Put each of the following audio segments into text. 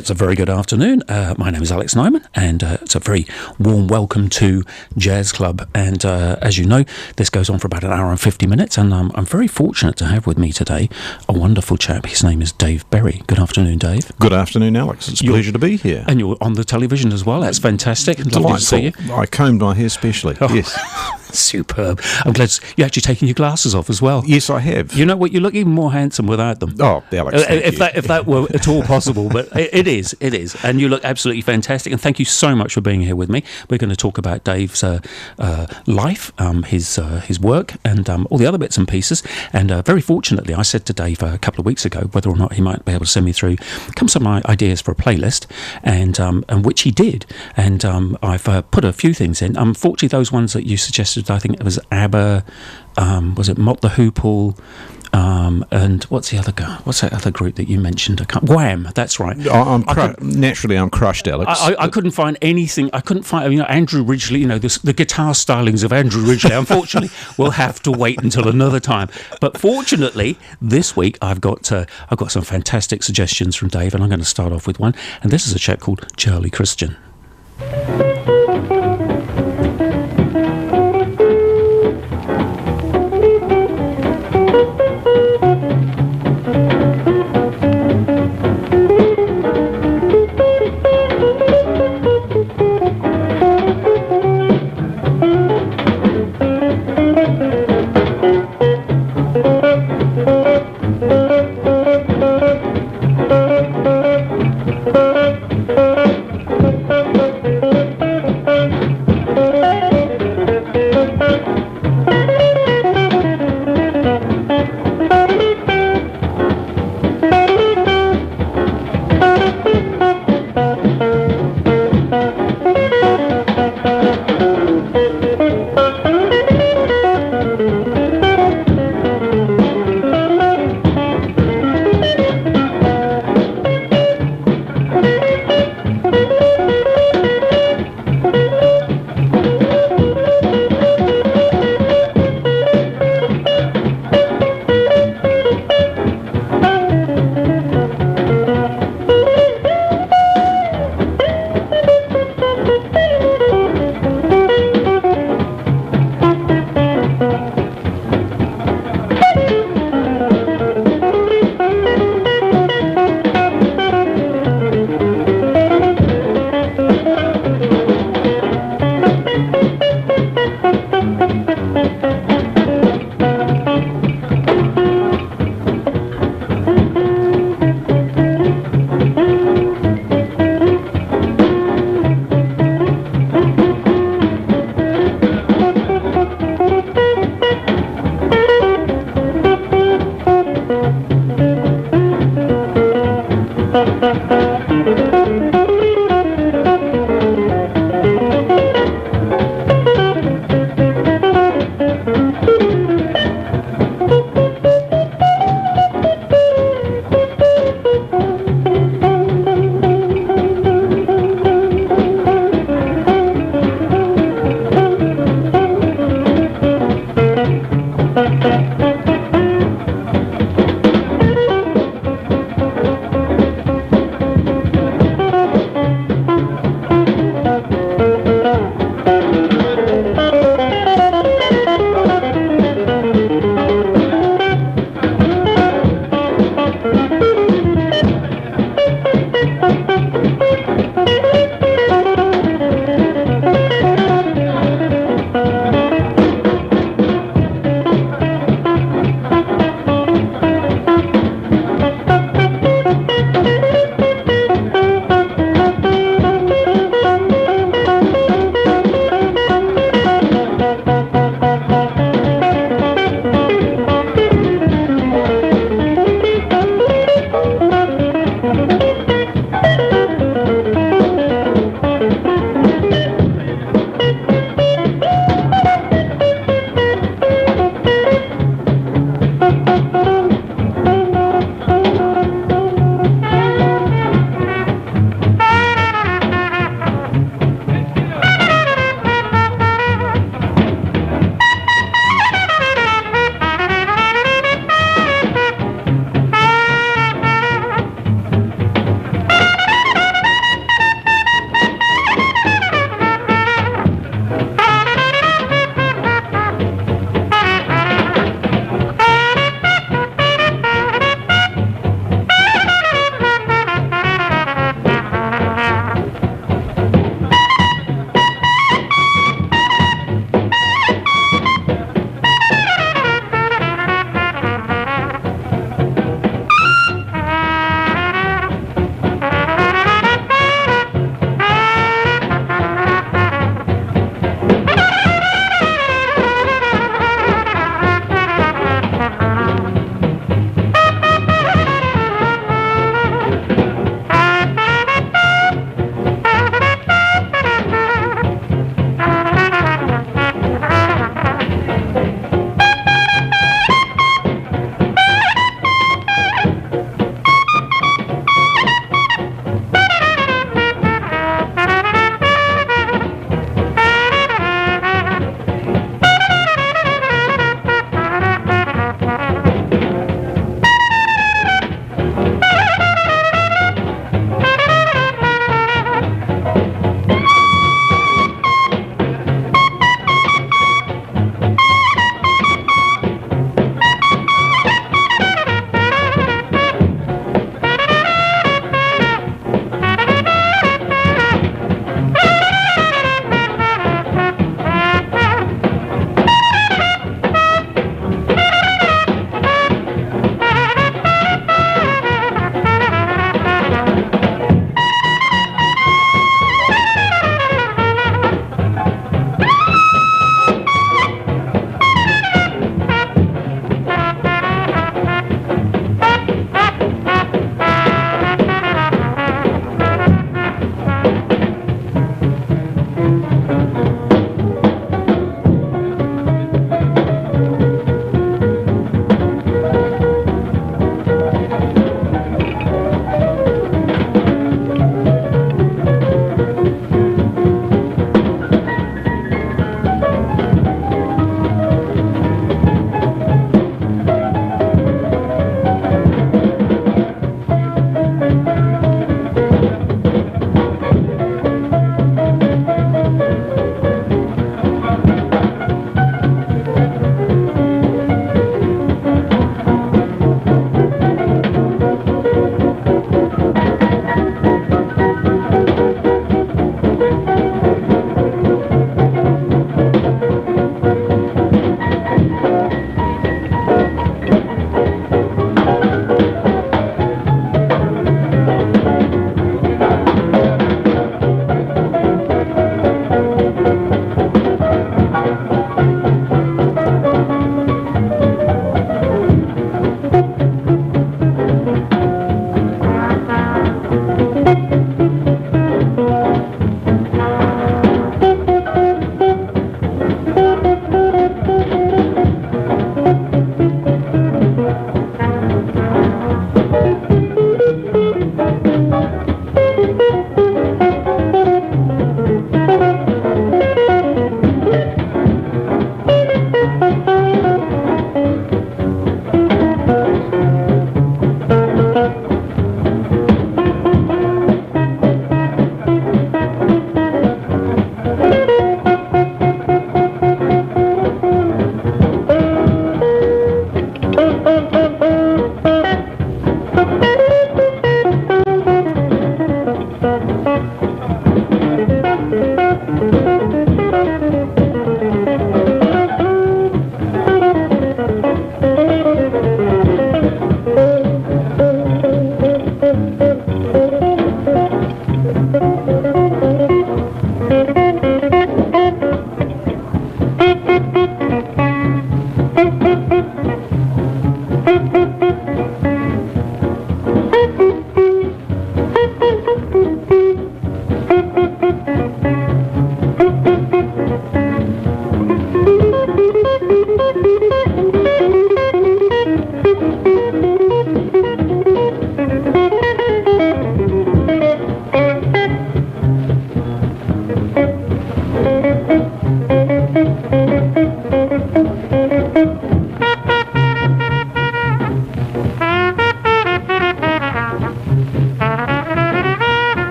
It's a very good afternoon. My name is Alex Nyman, and it's a very warm welcome to Jazz Club. And as you know, this goes on for about an hour and 50 minutes, and I'm very fortunate to have with me today a wonderful chap. His name is Dave Berry. Good afternoon, Dave. Good afternoon, Alex. It's a pleasure to be here. And you're on the television as well. That's fantastic. Delightful. Lovely to see you. I combed my hair specially. Oh. Yes. Superb. I'm glad you're actually taking your glasses off as well. Yes, I have. You know what? You look even more handsome without them. Oh, Alex, if that were at all possible, but it is, and you look absolutely fantastic. And thank you so much for being here with me. We're going to talk about Dave's life, his work, and all the other bits and pieces. And very fortunately, I said to Dave a couple of weeks ago whether or not he might be able to send me through some ideas for a playlist, and which he did. And I've put a few things in. Unfortunately, those ones that you suggested, I think it was ABBA, was it Mott the Hoople, and what's that other group that you mentioned? Wham, that's right. Naturally, I'm crushed, Alex. I couldn't find anything. I couldn't find, Andrew Ridgeley, the guitar stylings of Andrew Ridgeley. Unfortunately, we'll have to wait until another time. But fortunately, this week I've got some fantastic suggestions from Dave, and I'm going to start off with one. And this is a chap called Charlie Christian.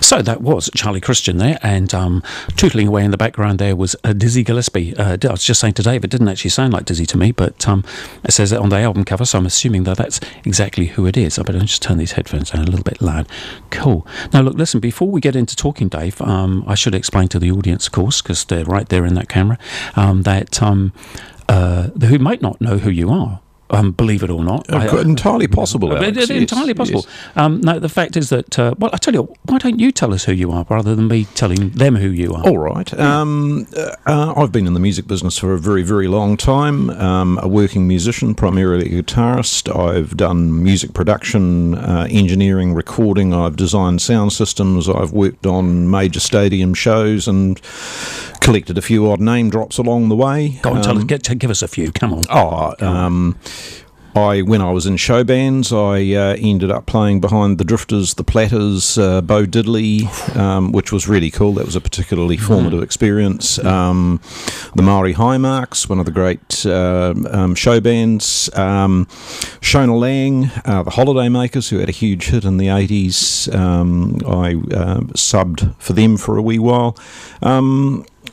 So that was Charlie Christian there, and tootling away in the background there was Dizzy Gillespie. I was just saying to Dave, it didn't actually sound like Dizzy to me, but it says it on the album cover, so I'm assuming that that's exactly who it is. I better just turn these headphones down a little bit loud. Cool. Now look, listen, before we get into talking, Dave, I should explain to the audience, of course, because they're right there in that camera, that who might not know who you are. Believe it or not. Entirely possible, Alex. Entirely possible. Yes. No, the fact is that, well, I tell you, why don't you tell us who you are rather than me telling them who you are? All right. I've been in the music business for a very, very long time. A working musician, primarily a guitarist. I've done music production, engineering, recording. I've designed sound systems. I've worked on major stadium shows and collected a few odd name drops along the way. Go on, give us a few. Come on. When I was in show bands, I ended up playing behind the Drifters, the Platters, Bo Diddley, which was really cool. That was a particularly formative experience. The Maori High Marks, one of the great show bands. Shona Lang, the Holiday Makers, who had a huge hit in the 80s. I subbed for them for a wee while.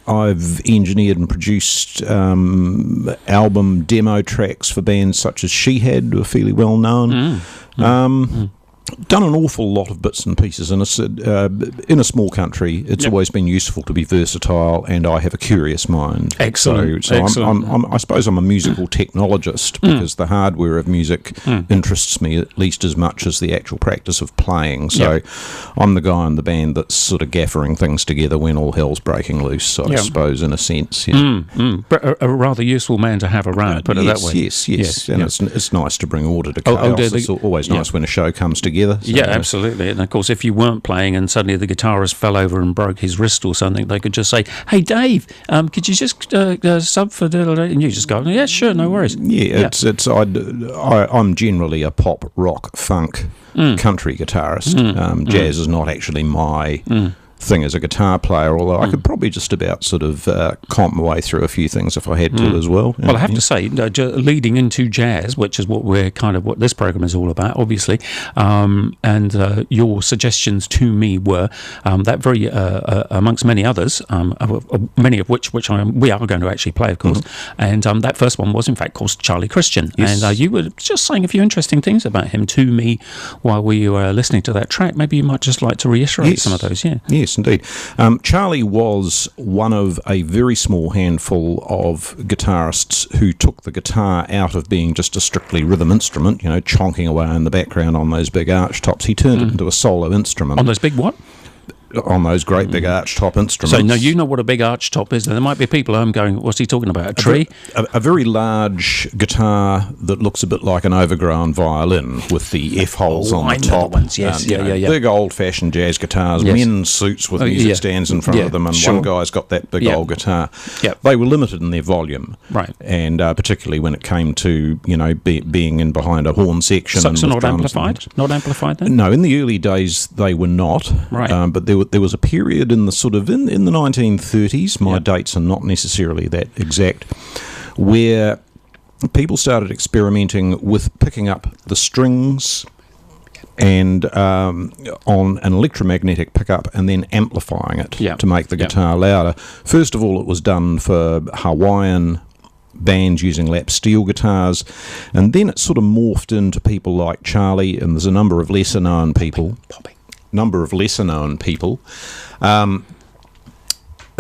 I've engineered and produced album demo tracks for bands such as She Had, who are fairly well known. Done an awful lot of bits and pieces. In a small country, it's always been useful to be versatile, and I have a curious mind. Excellent. So I suppose I'm a musical technologist, because the hardware of music interests me at least as much as the actual practice of playing. So I'm the guy in the band that's sort of gaffering things together when all hell's breaking loose, I suppose, in a sense. But a rather useful man to have around, put it that way. Yes. And it's nice to bring order to chaos. It's always nice when a show comes together. So, absolutely. And of course, if you weren't playing and suddenly the guitarist fell over and broke his wrist or something, they could just say, "Hey, Dave, could you just sub for?" And you just go, "Yeah, sure, no worries." I'm generally a pop, rock, funk, country guitarist. Jazz is not actually my thing as a guitar player, although I could probably just about sort of comp my way through a few things if I had to as well. Well, I have to say, leading into jazz, which is what this program is all about, obviously, and your suggestions to me were that very, amongst many others, many of which we are going to actually play, of course, and that first one was in fact called Charlie Christian, and you were just saying a few interesting things about him to me while we were listening to that track. Maybe you might just like to reiterate some of those. Yes, indeed. Charlie was one of a very small handful of guitarists who took the guitar out of being just a strictly rhythm instrument, chonking away in the background on those big arch tops. He turned it into a solo instrument. On those big what? On those great big arch-top instruments. So now you know what a big arch-top is. There might be people at home going, what's he talking about, a tree? A very large guitar that looks a bit like an overgrown violin with the F-holes on the top. Ones. Yes, Big old-fashioned jazz guitars, men's suits with music stands in front of them, and one guy's got that big old guitar. They were limited in their volume, right? And particularly when it came to, being in behind a horn section. So not amplified? Not amplified then? No, in the early days they were not. Right. But there was a period in the sort of in the 1930s, my dates are not necessarily that exact, where people started experimenting with picking up the strings and on an electromagnetic pickup and then amplifying it to make the guitar louder. First of all, it was done for Hawaiian bands using lap steel guitars, and then it sort of morphed into people like Charlie, and there's a number of lesser known people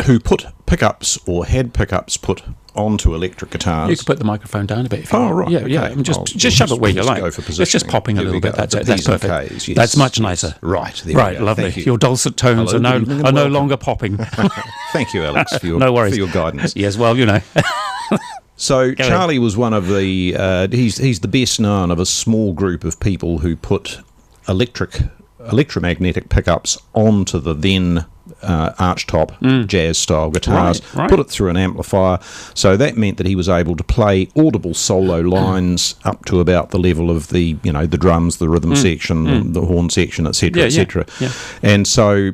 who put pickups or had pickups put onto electric guitars. You could put the microphone down a bit if you want. Right. Yeah, okay. Just shove it where you like. It's just popping a little bit. That's perfect. Ks, yes. That's much nicer. Right. Lovely. Your dulcet tones are no longer popping. Thank you, Alex, for your, no for your guidance. Yes, well, So Charlie was one of the, he's the best known of a small group of people who put electromagnetic pickups onto the then archtop jazz-style guitars, put it through an amplifier. So that meant that he was able to play audible solo lines up to about the level of the, the drums, the rhythm section, the horn section, etc., etc. And so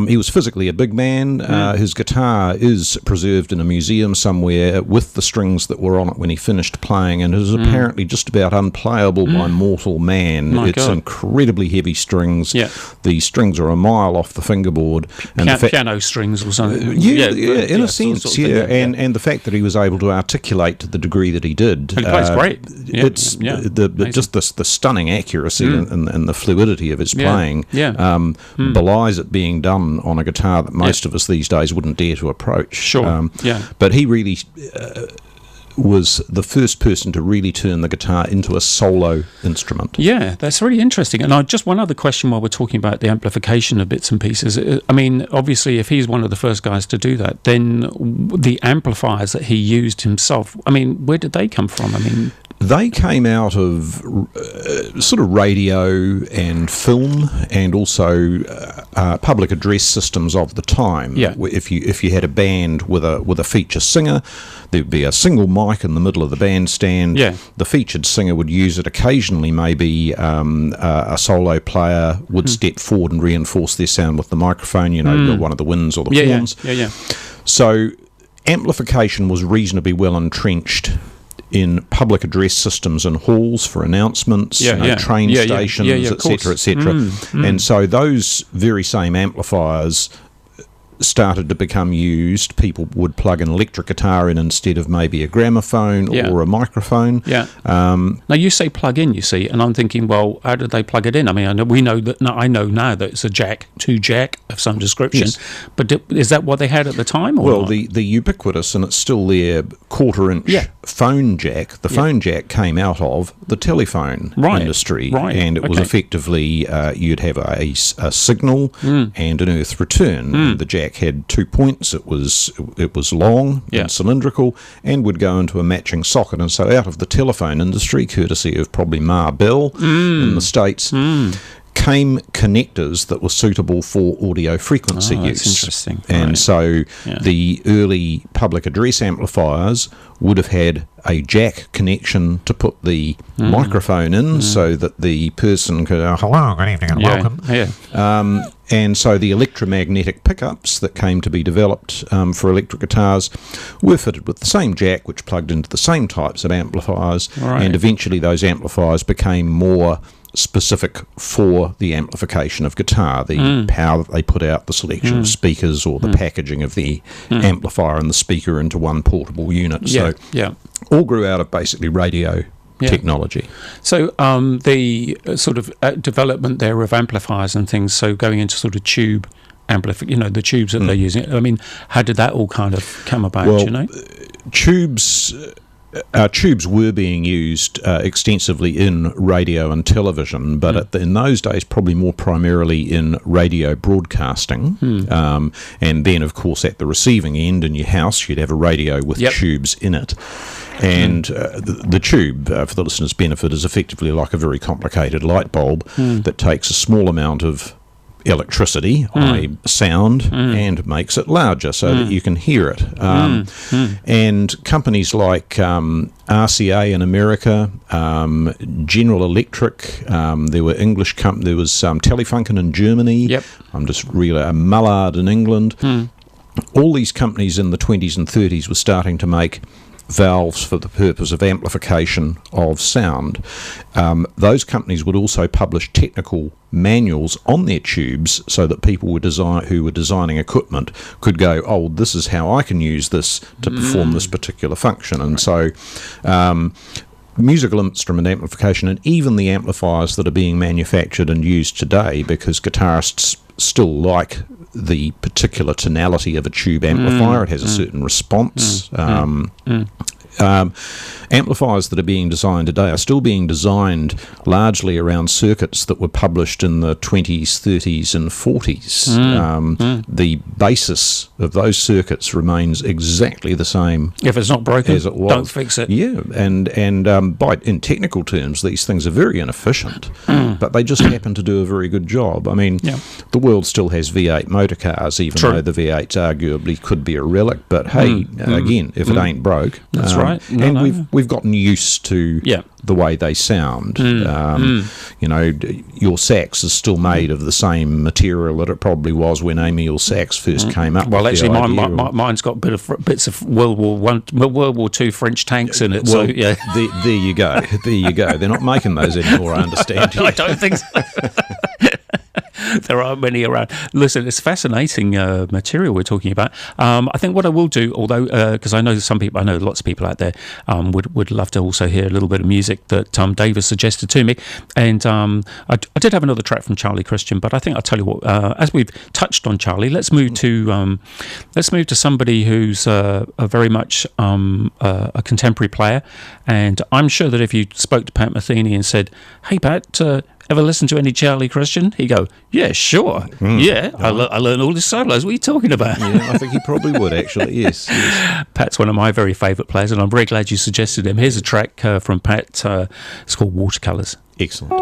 He was physically a big man. His guitar is preserved in a museum somewhere with the strings that were on it when he finished playing, and it is apparently just about unplayable by mortal man. My it's God. incredibly heavy strings. Yeah. The strings are a mile off the fingerboard. And Piano strings or something. in a sense, sort of thing, and the fact that he was able to articulate to the degree that he did. He plays great. Yeah, It's just the stunning accuracy and the fluidity of his playing belies it being done on a guitar that most of us these days wouldn't dare to approach. Sure. But he really was the first person to really turn the guitar into a solo instrument. Yeah, that's really interesting. And just one other question while we're talking about the amplification of bits and pieces. I mean, obviously, if he's one of the first guys to do that, then the amplifiers that he used himself, I mean, where did they come from? I mean, they came out of sort of radio and film, and also public address systems of the time. Yeah. If you had a band with a feature singer, there'd be a single mic in the middle of the bandstand. Yeah. The featured singer would use it occasionally. Maybe a solo player would step forward and reinforce their sound with the microphone. You know, one of the winds or the horns. Yeah. So amplification was reasonably well entrenched in public address systems and halls for announcements, train stations, etc., etc. And so those very same amplifiers started to become used. People would plug an electric guitar in instead of maybe a gramophone or a microphone. Now you say plug in, you see, and I'm thinking, well, how did they plug it in? I mean, I know now that it's a jack of some description, but is that what they had at the time? Or well, not? the ubiquitous, and it's still there, quarter-inch phone jack. The phone jack came out of the telephone industry, and it was effectively you'd have a signal and an earth return. The jack had 2 points. It was long and cylindrical, and would go into a matching socket. And so out of the telephone industry, courtesy of probably Ma Bell in the States, came connectors that were suitable for audio frequency use. That's interesting. And so the early public address amplifiers would have had a jack connection to put the microphone in so that the person could, hello, good evening and welcome. And so the electromagnetic pickups that came to be developed for electric guitars were fitted with the same jack, which plugged into the same types of amplifiers, and eventually those amplifiers became more specific for the amplification of guitar, the power that they put out, the selection of speakers, or the packaging of the amplifier and the speaker into one portable unit. So all grew out of basically radio technology. So the sort of development there of amplifiers and things, so going into sort of tube amplification, the tubes that they're using, I mean, how did that all kind of come about, well, tubes were being used extensively in radio and television, but in those days probably more primarily in radio broadcasting. And then, of course, at the receiving end in your house, you'd have a radio with tubes in it. And the tube, for the listener's benefit, is effectively like a very complicated light bulb that takes a small amount of electricity, i.e. sound, and makes it larger so that you can hear it. And companies like RCA in America, General Electric, there were English companies, there was Telefunken in Germany, I'm just really Mullard in England. All these companies in the 20s and 30s were starting to make valves for the purpose of amplification of sound. Those companies would also publish technical manuals on their tubes so that people who were designing equipment could go, oh, this is how I can use this to perform this particular function. And so musical instrument amplification, and even the amplifiers that are being manufactured and used today, because guitarists still like the particular tonality of a tube amplifier. It has a certain response. Amplifiers that are being designed today are still being designed largely around circuits that were published in the 20s, 30s and 40s. The basis of those circuits remains exactly the same. If it's not broken, as it was. Don't fix it. Yeah, and in technical terms, these things are very inefficient, but they just happen to do a very good job. I mean, the world still has V8 motor cars, even though the V8s arguably could be a relic, but hey, again, if it ain't broke. That's right. We've gotten used to the way they sound. your sax is still made of the same material that it probably was when Emil sax first came up. Well, with actually, the idea mine's got bits of World War II French tanks in it. Well, so yeah, there you go. There you go. They're not making those anymore, I understand. I don't think so. There aren't many around. Listen, it's fascinating material we're talking about. I think what I will do, although because I know lots of people out there would love to also hear a little bit of music that Dave has suggested to me. And I did have another track from Charlie Christian, but I think I'll tell you what. As we've touched on Charlie, let's move to somebody who's a very much a contemporary player. And I'm sure that if you spoke to Pat Metheny and said, "Hey, Pat, ever listen to any Charlie Christian?" He'd go, "Yeah, sure. Yeah, I learned all his solos. What are you talking about?" Yeah, I think he probably would, actually, yes. Pat's one of my very favourite players, and I'm very glad you suggested him. Here's a track from Pat. It's called Watercolours. Excellent.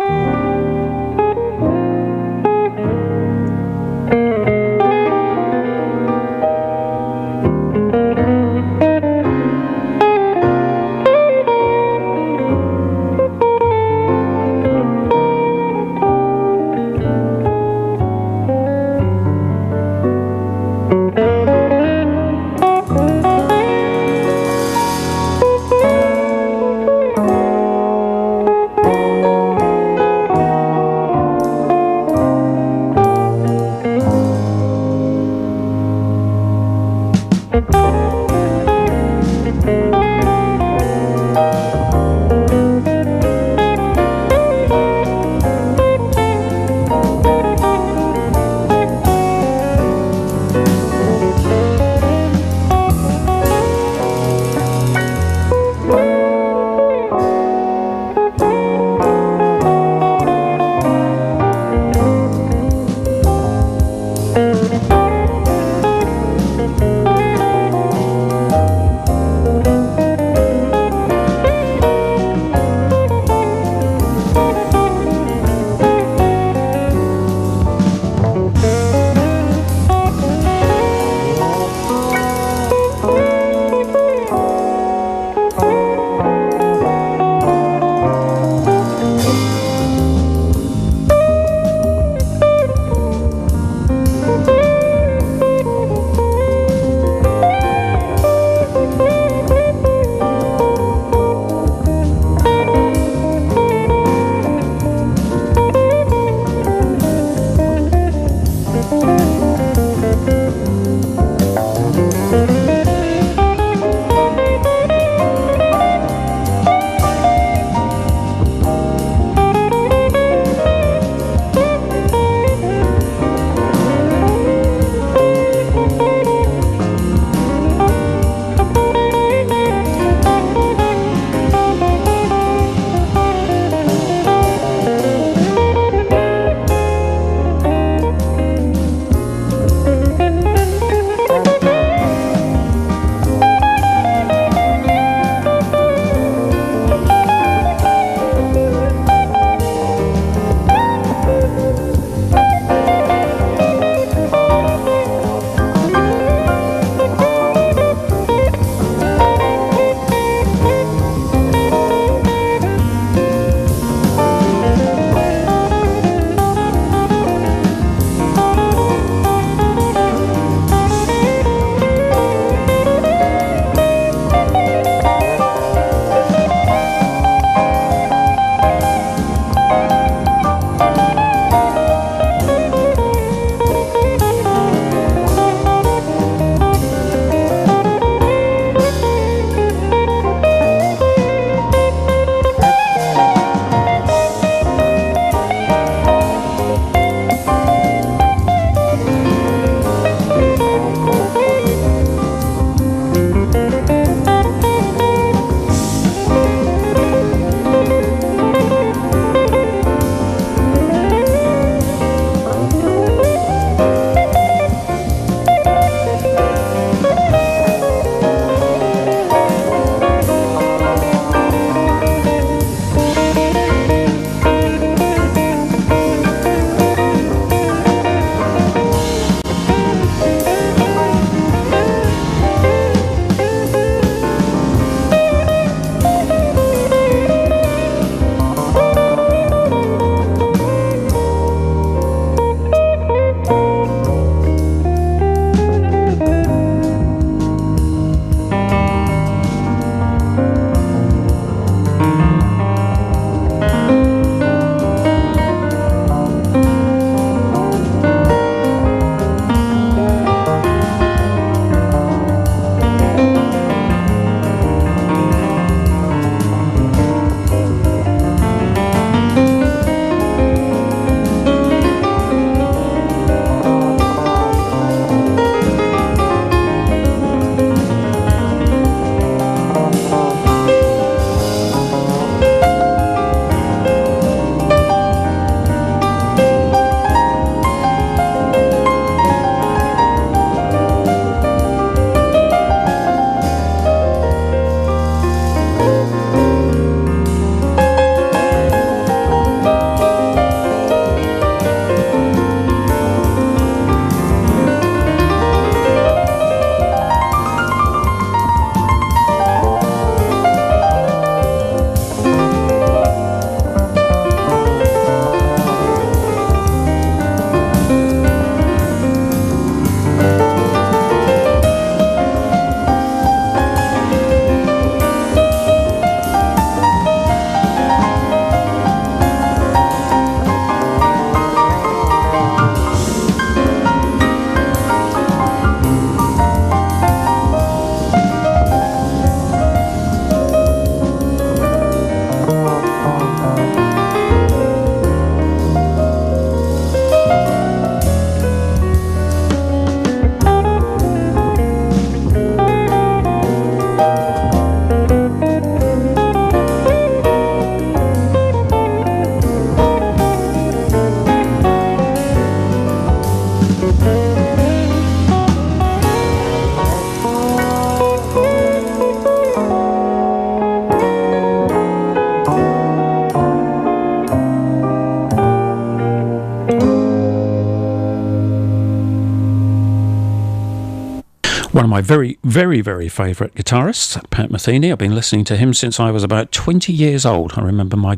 of my very, very, very favourite guitarists, Pat Metheny. I've been listening to him since I was about 20 years old. I remember my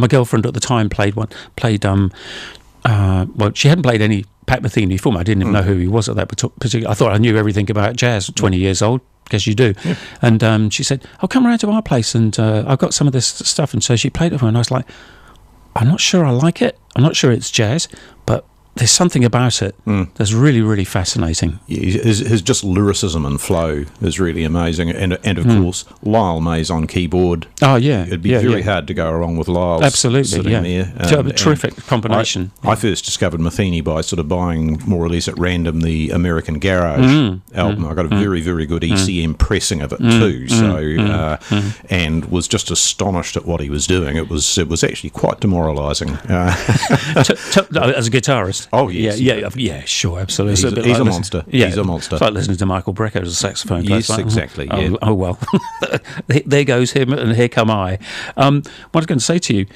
girlfriend at the time played. Well, she hadn't played any Pat Metheny before me. I didn't even know who he was at that particular. I thought I knew everything about jazz at 20 years old. Guess you do. Yeah. And she said, "Oh, come around to our place, and I've got some of this stuff." And so she played it for me, and I was like, "I'm not sure I like it. I'm not sure it's jazz, but there's something about it that's really, really fascinating." Yeah, his just lyricism and flow is really amazing, and of course Lyle May's on keyboard. Oh yeah, it'd be very hard to go wrong with Lyle. Absolutely, sitting there. Terrific combination. I first discovered Metheny by sort of buying more or less at random the American Garage album. I got a very, very good ECM pressing of it too. And was just astonished at what he was doing. It was actually quite demoralising as a guitarist. Oh yes, yeah, sure, absolutely. He's a monster. Yeah, he's a monster. It's like listening to Michael Brecker as a saxophone player. Yes, exactly. Oh well, there goes him, and here come I. What I was going to say to you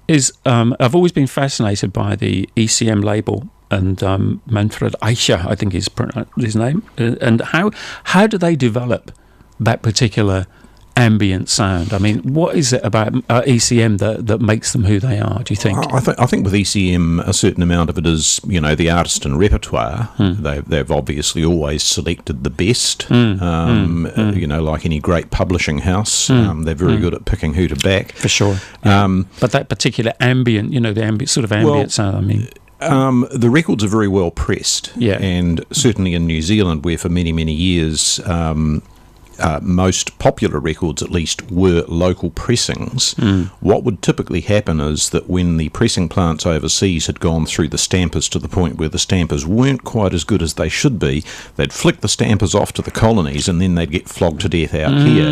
is, I've always been fascinated by the ECM label and Manfred Eicher, I think is his name, and how do they develop that particular ambient sound? I mean, what is it about ECM that makes them who they are, do you think? I think with ECM, a certain amount of it is, the artist and repertoire. They've obviously always selected the best, like any great publishing house. They're very good at picking who to back. For sure. But that particular ambient, the ambient sound, I mean... the records are very well pressed, and certainly in New Zealand, where for many, many years... most popular records, at least, were local pressings. What would typically happen is that when the pressing plants overseas had gone through the stampers to the point where the stampers weren't quite as good as they should be, they'd flick the stampers off to the colonies and then they'd get flogged to death out here.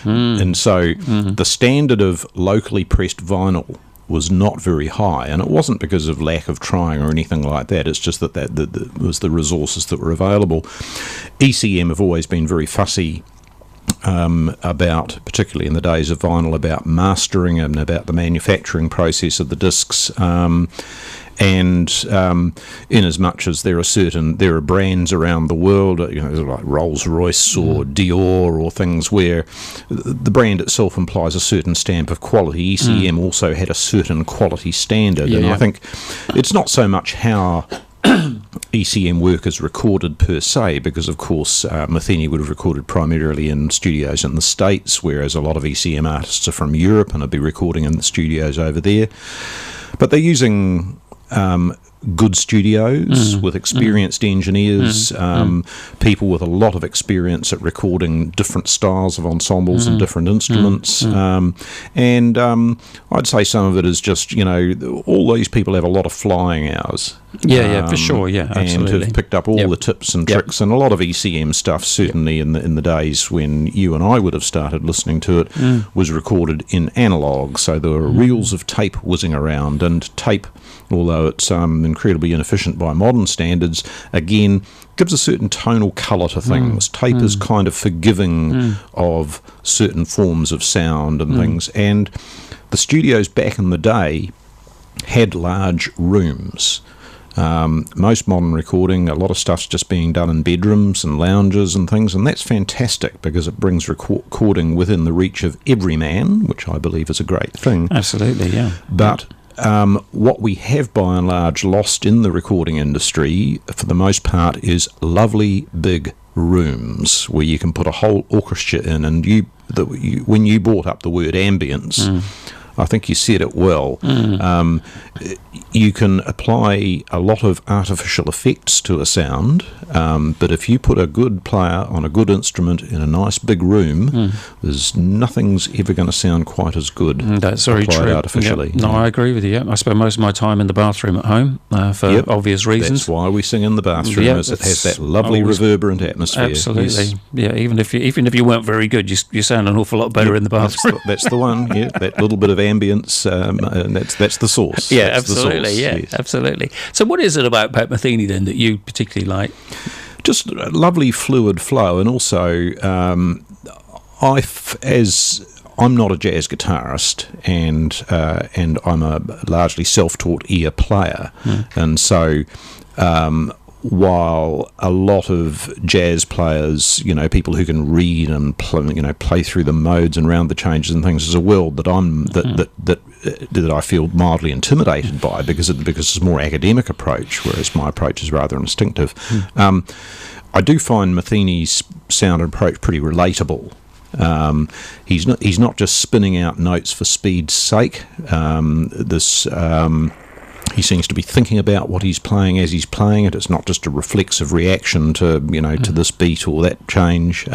And so the standard of locally pressed vinyl was not very high, and it wasn't because of lack of trying or anything like that. It's just that was the resources that were available. ECM have always been very fussy about, particularly in the days of vinyl, about mastering and about the manufacturing process of the discs. In as much as there are brands around the world, like Rolls-Royce or Dior or things where the brand itself implies a certain stamp of quality. ECM also had a certain quality standard, I think it's not so much how ECM work is recorded per se, because of course Metheny would have recorded primarily in studios in the States, whereas a lot of ECM artists are from Europe and would be recording in the studios over there. But they're using good studios with experienced engineers, people with a lot of experience at recording different styles of ensembles and different instruments. And I'd say some of it is just, all these people have a lot of flying hours. Yeah, for sure, absolutely. And have picked up all the tips and tricks, and a lot of ECM stuff, certainly in the days when you and I would have started listening to it, was recorded in analogue. So there were reels of tape whizzing around, and tape, although it's incredibly inefficient by modern standards, again, gives a certain tonal colour to things. Tape is kind of forgiving of certain forms of sound and things. And the studios back in the day had large rooms. Most modern recording, a lot of stuff's just being done in bedrooms and lounges and things, and that's fantastic because it brings recording within the reach of every man, which I believe is a great thing. Absolutely, yeah. But what we have by and large lost in the recording industry, for the most part, is lovely big rooms where you can put a whole orchestra in, and when you brought up the word ambience, I think you said it well. You can apply a lot of artificial effects to a sound, but if you put a good player on a good instrument in a nice big room, nothing's ever going to sound quite as good. That's very true. Artificially. Yep. No, I agree with you. I spend most of my time in the bathroom at home for obvious reasons. That's why we sing in the bathroom, as it has that lovely reverberant atmosphere. Absolutely. Yes. Yeah, even if you weren't very good, you sound an awful lot better in the bathroom. That's the one. Yeah, that little bit of ambience, and that's the source. Yeah, that's absolutely. The source. Yeah, yes. What is it about Pat Metheny then that you particularly like? Just a lovely fluid flow, and also I'm not a jazz guitarist, and I'm a largely self-taught ear player, and so while a lot of jazz players, people who can read and play through the modes and round the changes and things, is a world that that I feel mildly intimidated by because it's a more academic approach, whereas my approach is rather instinctive. I do find Metheny's sound and approach pretty relatable. He's not just spinning out notes for speed's sake. He seems to be thinking about what he's playing as he's playing it. It's not just a reflexive reaction to to this beat or that change.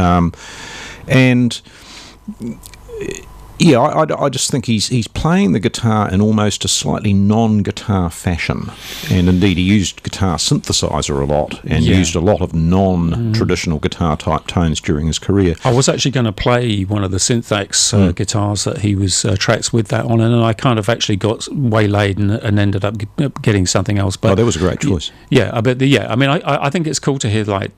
I just think he's playing the guitar in almost a slightly non-guitar fashion, and indeed he used guitar synthesizer a lot and used a lot of non-traditional guitar type tones during his career. I was actually going to play one of the Synthax guitars that he was tracks with that on, and I kind of actually got waylaid and ended up getting something else. But that was a great choice. I think it's cool to hear I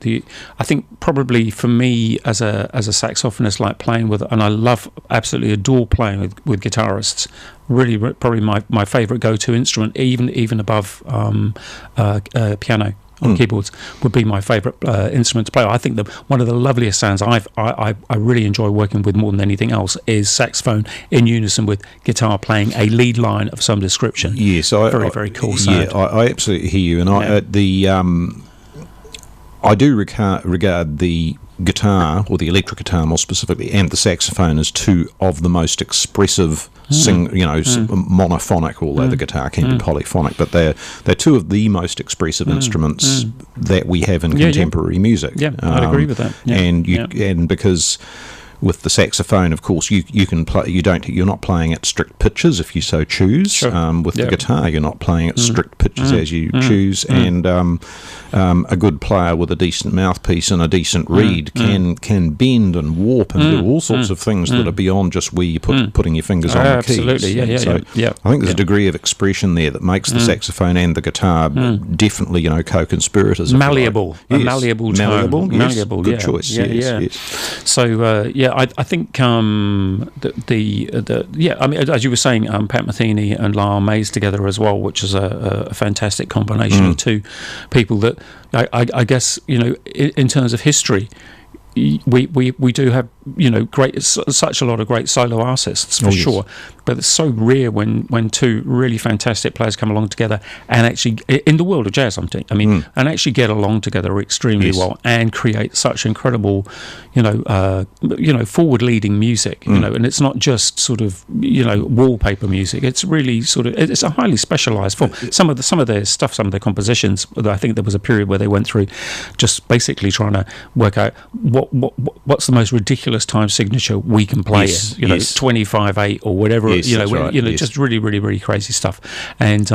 think probably for me as a saxophonist, like playing with, and I absolutely adore playing with guitarists. Really, probably my favourite go-to instrument, even above piano on keyboards, would be my favourite instrument to play. I think that one of the loveliest sounds I really enjoy working with more than anything else is saxophone in unison with guitar playing a lead line of some description. Yes, very cool sound. Yeah, I absolutely hear you, and I do regard the guitar, or the electric guitar more specifically, and the saxophone as two of the most expressive monophonic, although the guitar can be polyphonic, but they're two of the most expressive instruments that we have in contemporary music. Yeah, I'd agree with that. Yeah. And because with the saxophone, of course, you can play. You're not playing at strict pitches if you so choose. Sure. With the guitar, you're not playing at strict pitches as you choose. And a good player with a decent mouthpiece and a decent reed can bend and warp and do all sorts of things that are beyond just where you're putting your fingers on the keys. Absolutely, yeah. I think there's a degree of expression there that makes the saxophone and the guitar definitely, co-conspirators. Malleable, yes. a malleable tone. Malleable, yes. Malleable, good choice. Yes. So I think I mean, as you were saying, Pat Metheny and Lyle Mays together as well, which is a fantastic combination of two people that I guess in terms of history, we do have such a lot of great solo artists for sure, but it's so rare when two really fantastic players come along together and actually, in the world of jazz, and actually get along together extremely well and create such incredible forward-leading music, and it's not just sort of wallpaper music. It's really it's a highly specialised form. Some of their stuff, some of their compositions, I think there was a period where they went through just basically trying to work out what's the most ridiculous time signature we can play in, 25/8 or whatever, just really, really, really crazy stuff, and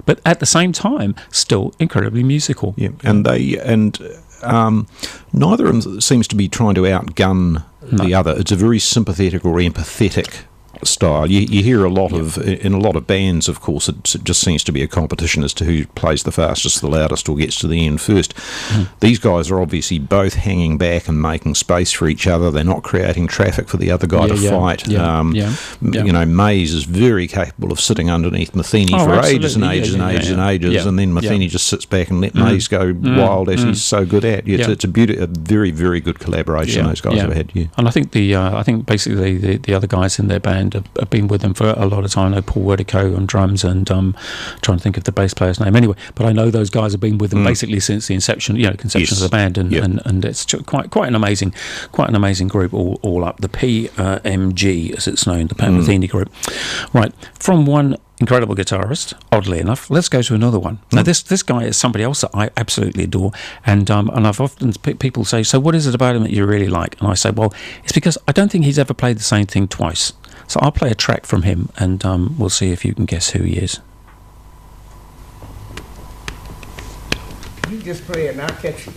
but at the same time still incredibly musical. Yeah, and neither of them seems to be trying to outgun the other. It's a very sympathetic or empathetic style. You hear a lot of, in a lot of bands, of course, it just seems to be a competition as to who plays the fastest, the loudest, or gets to the end first. These guys are obviously both hanging back and making space for each other. They're not creating traffic for the other guy to fight. Mays is very capable of sitting underneath Metheny for ages and ages and ages, and then Metheny just sits back and let Mays go wild as he's so good at. It's a very, very good collaboration those guys have had. Yeah. And I think basically the other guys in their band have been with them for a lot of time. I know Paul Werdico on drums, and trying to think of the bass player's name anyway, but I know those guys have been with them basically since the conception of the band, and it's quite an amazing group all up. The PMG, as it's known, the Pat Metheny group. Right, from one incredible guitarist, oddly enough, let's go to another one. Now this guy is somebody else that I absolutely adore, and I've often people say, so what is it about him that you really like? And I say, well, it's because I don't think he's ever played the same thing twice. So I'll play a track from him, and we'll see if you can guess who he is. You just play it and I'll catch you.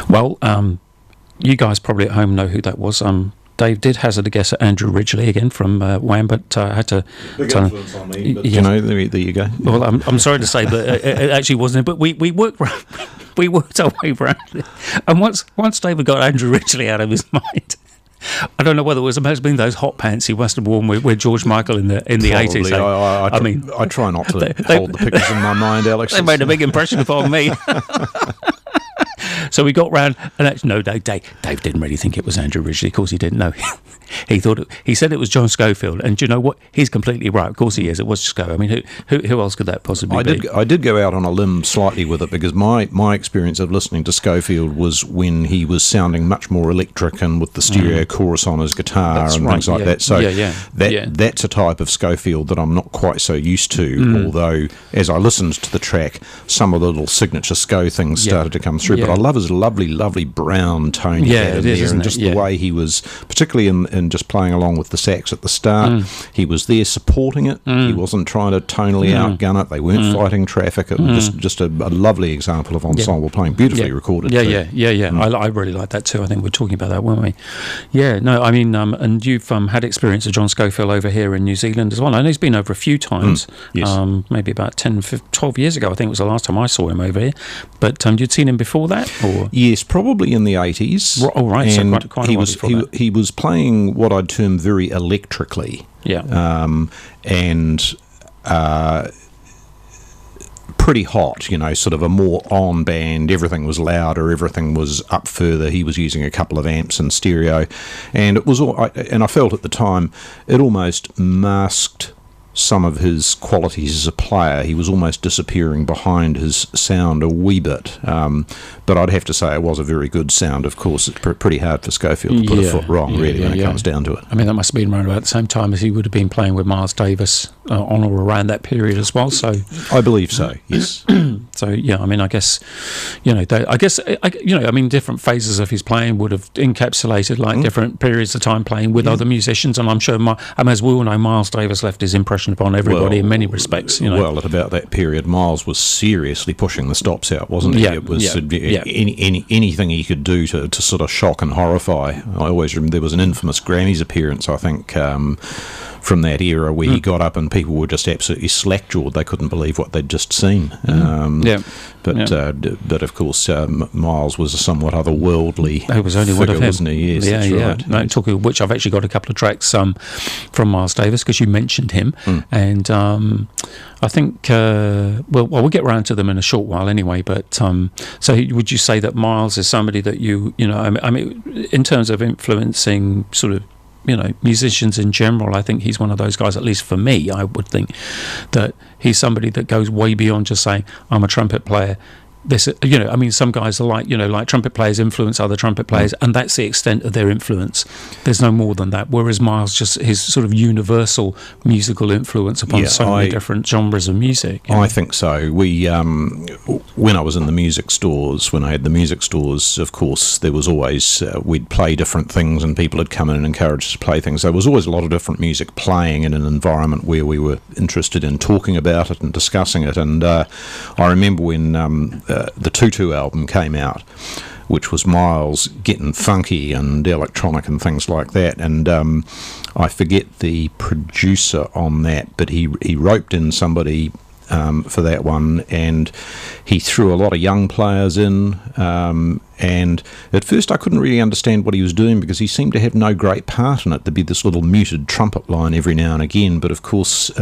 Well, you guys probably at home know who that was. Dave did hazard a guess at Andrew Ridgeley again from Wham, but I had to. Big influence on me, but there you go. Well, I'm sorry to say, but it actually wasn't. But we worked we worked our way around it, and once David got Andrew Ridgeley out of his mind. I don't know whether it must have been those hot pants he must have worn with George Michael in the 80s. I mean, I try not to hold the pictures in my mind, Alex. They made a big impression upon me. So we got round, and actually, no, Dave didn't really think it was Andrew Ridgeley. Of course, he didn't know. He said it was John Schofield, and do you know what? He's completely right. Of course, he is. It was Sco. I mean, who else could that possibly be? I did go out on a limb slightly with it because my experience of listening to Schofield was when he was sounding much more electric and with the stereo chorus on his guitar things like that. So that's a type of Schofield that I'm not quite so used to. Although, as I listened to the track, some of the little signature Sco things started to come through. But I love his lovely, lovely brown tone he had in there, and just the way he was, particularly in just playing along with the sax at the start, he was there supporting it. He wasn't trying to tonally outgun it. They weren't fighting traffic. It was just a lovely example of ensemble playing, beautifully recorded. I really like that too. I think we were talking about that, weren't we? Yeah, no, I mean, and you've had experience of John Schofield over here in New Zealand as well. I know he's been over a few times, maybe about 10, 15, 12 years ago, I think was the last time I saw him over here. But you'd seen him before that? Or? Yes, probably in the 80s. Oh, right, and so quite a while before that. He was playing what I'd term very electrically. And pretty hot, sort of a more on band. Everything was louder, everything was up further. He was using a couple of amps and stereo, and it was and I felt at the time it almost masked some of his qualities as a player. He was almost disappearing behind his sound a wee bit. But I'd have to say it was a very good sound. Of course, it's pretty hard for Schofield to put a foot wrong, when it comes down to it. I mean, that must have been around about the same time as he would have been playing with Miles Davis on or around that period as well. So I believe so, yes. So, I mean, I guess, different phases of his playing would have encapsulated like different periods of time playing with other musicians. And I'm sure, as we all know, Miles Davis left his impression upon everybody in many respects. Well, at about that period, Miles was seriously pushing the stops out, wasn't he? It was anything he could do to sort of shock and horrify. I always remember there was an infamous Grammys appearance, I think, from that era where he got up and people were just absolutely slack-jawed. They couldn't believe what they'd just seen. But of course, Miles was a somewhat otherworldly figure, wasn't he? Yes, right. No, talking of which, I've actually got a couple of tracks from Miles Davis because you mentioned him, and I think we'll get around to them in a short while anyway. But so would you say that Miles is somebody that I mean, in terms of influencing sort of musicians in general, I think he's one of those guys, at least for me, I would think that he's somebody that goes way beyond just saying, I'm a trumpet player. This, some guys are like trumpet players influence other trumpet players, and that's the extent of their influence. There's no more than that. Whereas Miles, just his sort of universal musical influence upon many different genres of music. I think so. We, when I was in the music stores, when I had the music stores, of course, there was always, we'd play different things and people had come in and encouraged us to play things. There was always a lot of different music playing in an environment where we were interested in talking about it and discussing it. And I remember when the Tutu album came out, which was Miles getting funky and electronic and things like that, and I forget the producer on that, but he roped in somebody for that one, and he threw a lot of young players in, and at first I couldn't really understand what he was doing because he seemed to have no great part in it. There'd be this little muted trumpet line every now and again, but of course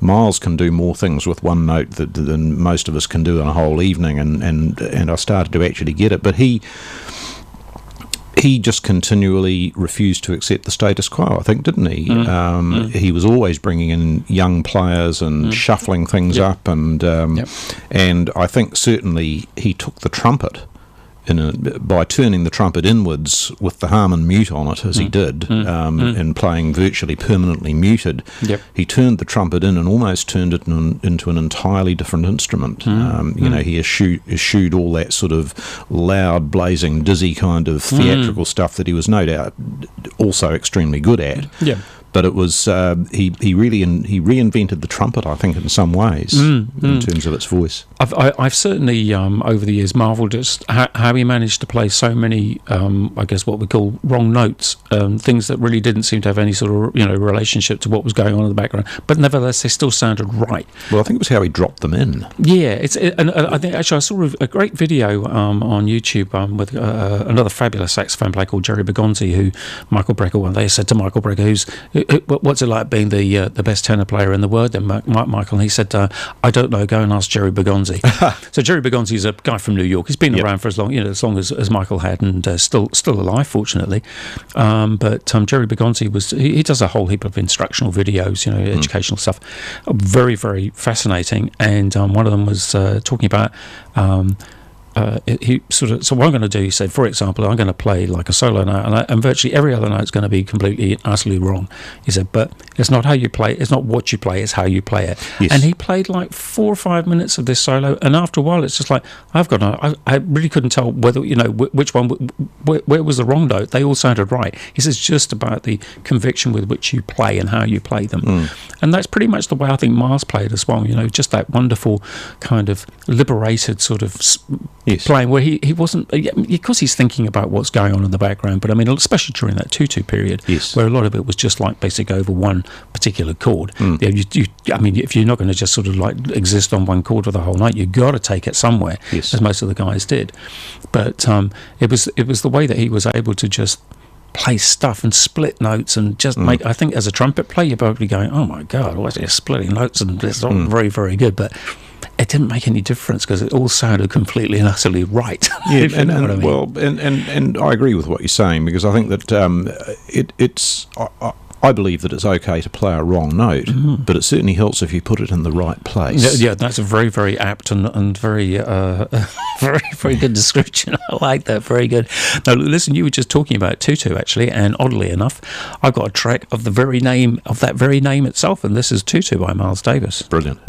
Miles can do more things with one note than most of us can do in a whole evening, and I started to actually get it. But he he just continually refused to accept the status quo, I think, didn't he? He was always bringing in young players and shuffling things up, and I think certainly he took the trumpet by turning the trumpet inwards with the Harman mute on it, as he did, and playing virtually permanently muted. He turned the trumpet in and almost turned it into an entirely different instrument. He eschewed all that sort of loud, blazing, dizzy kind of theatrical stuff that he was no doubt also extremely good at. But it was he reinvented the trumpet, I think, in some ways in terms of its voice. I've certainly over the years marvelled at how he managed to play so many, I guess what we call wrong notes, things that really didn't seem to have any sort of relationship to what was going on in the background. But nevertheless, they still sounded right. Well, I think it was how he dropped them in. Yeah, and I think actually I saw a great video on YouTube with another fabulous saxophone player called Jerry Bergonzi, who Michael Brecker. One day said to Michael Brecker, what's it like being the best tenor player in the world? Then Michael, and he said, I don't know, go and ask Jerry Bergonzi. So Jerry Bergonzi is a guy from New York. He's been around for as long as Michael had, and still alive, fortunately. But Jerry Bergonzi he does a whole heap of instructional videos, educational stuff, very, very fascinating. And one of them was talking about. So what I'm going to do, he said, for example, I'm going to play like a solo note, and virtually every other note is going to be completely and utterly wrong. He said, but it's not how you play, it's not what you play, it's how you play it. Yes. And he played like 4 or 5 minutes of this solo, and after a while it's just like, I really couldn't tell whether, which one, where was the wrong note. They all sounded right. He says, just about the conviction with which you play and how you play them. And that's pretty much the way I think Miles played as well, just that wonderful kind of liberated sort of playing where he wasn't, because he's thinking about what's going on in the background, but I mean, especially during that 2/2 period, where a lot of it was just like basically over one particular chord. I mean, if you're not going to just sort of like exist on one chord for the whole night, you've got to take it somewhere, as most of the guys did. But it was the way that he was able to just play stuff and split notes and just make, I think as a trumpet player, you're probably going, oh my God, what's it, splitting notes, and it's all very, very good, but it didn't make any difference because it all sounded completely and utterly right. Yeah, and I agree with what you're saying, because I think that I believe that it's okay to play a wrong note, but it certainly helps if you put it in the right place. Yeah, that's a very, very apt and very, very, very good description. I like that. Very good. Now, listen, you were just talking about Tutu, actually, and oddly enough, I've got a track of that very name itself, and this is Tutu by Miles Davis. Brilliant.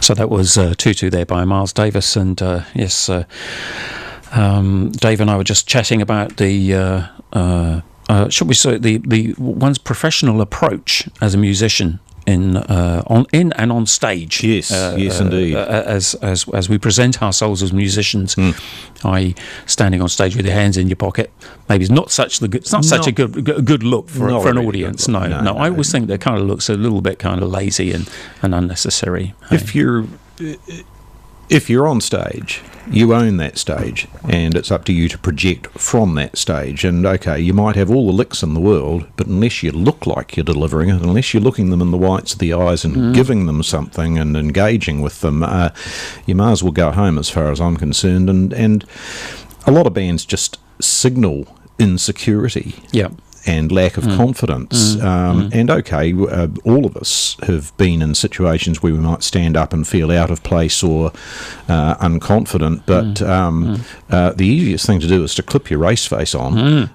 So that was Tutu there by Miles Davis, and yes, Dave and I were just chatting about the, should we say, the one's professional approach as a musician in and on stage. Yes, yes, indeed. As we present ourselves as musicians, i.e., standing on stage with your hands in your pocket. Maybe it's not such a good look for an really audience. No, I always think that kind of looks a little bit kind of lazy and unnecessary. If you're on stage, you own that stage, and it's up to you to project from that stage. And okay, you might have all the licks in the world, but unless you look like you're delivering it, unless you're looking them in the whites of the eyes and giving them something and engaging with them, you might as well go home, as far as I'm concerned. And a lot of bands just signal insecurity. Yeah. And lack of confidence. And okay, all of us have been in situations where we might stand up and feel out of place or unconfident, but the easiest thing to do is to clip your race face on,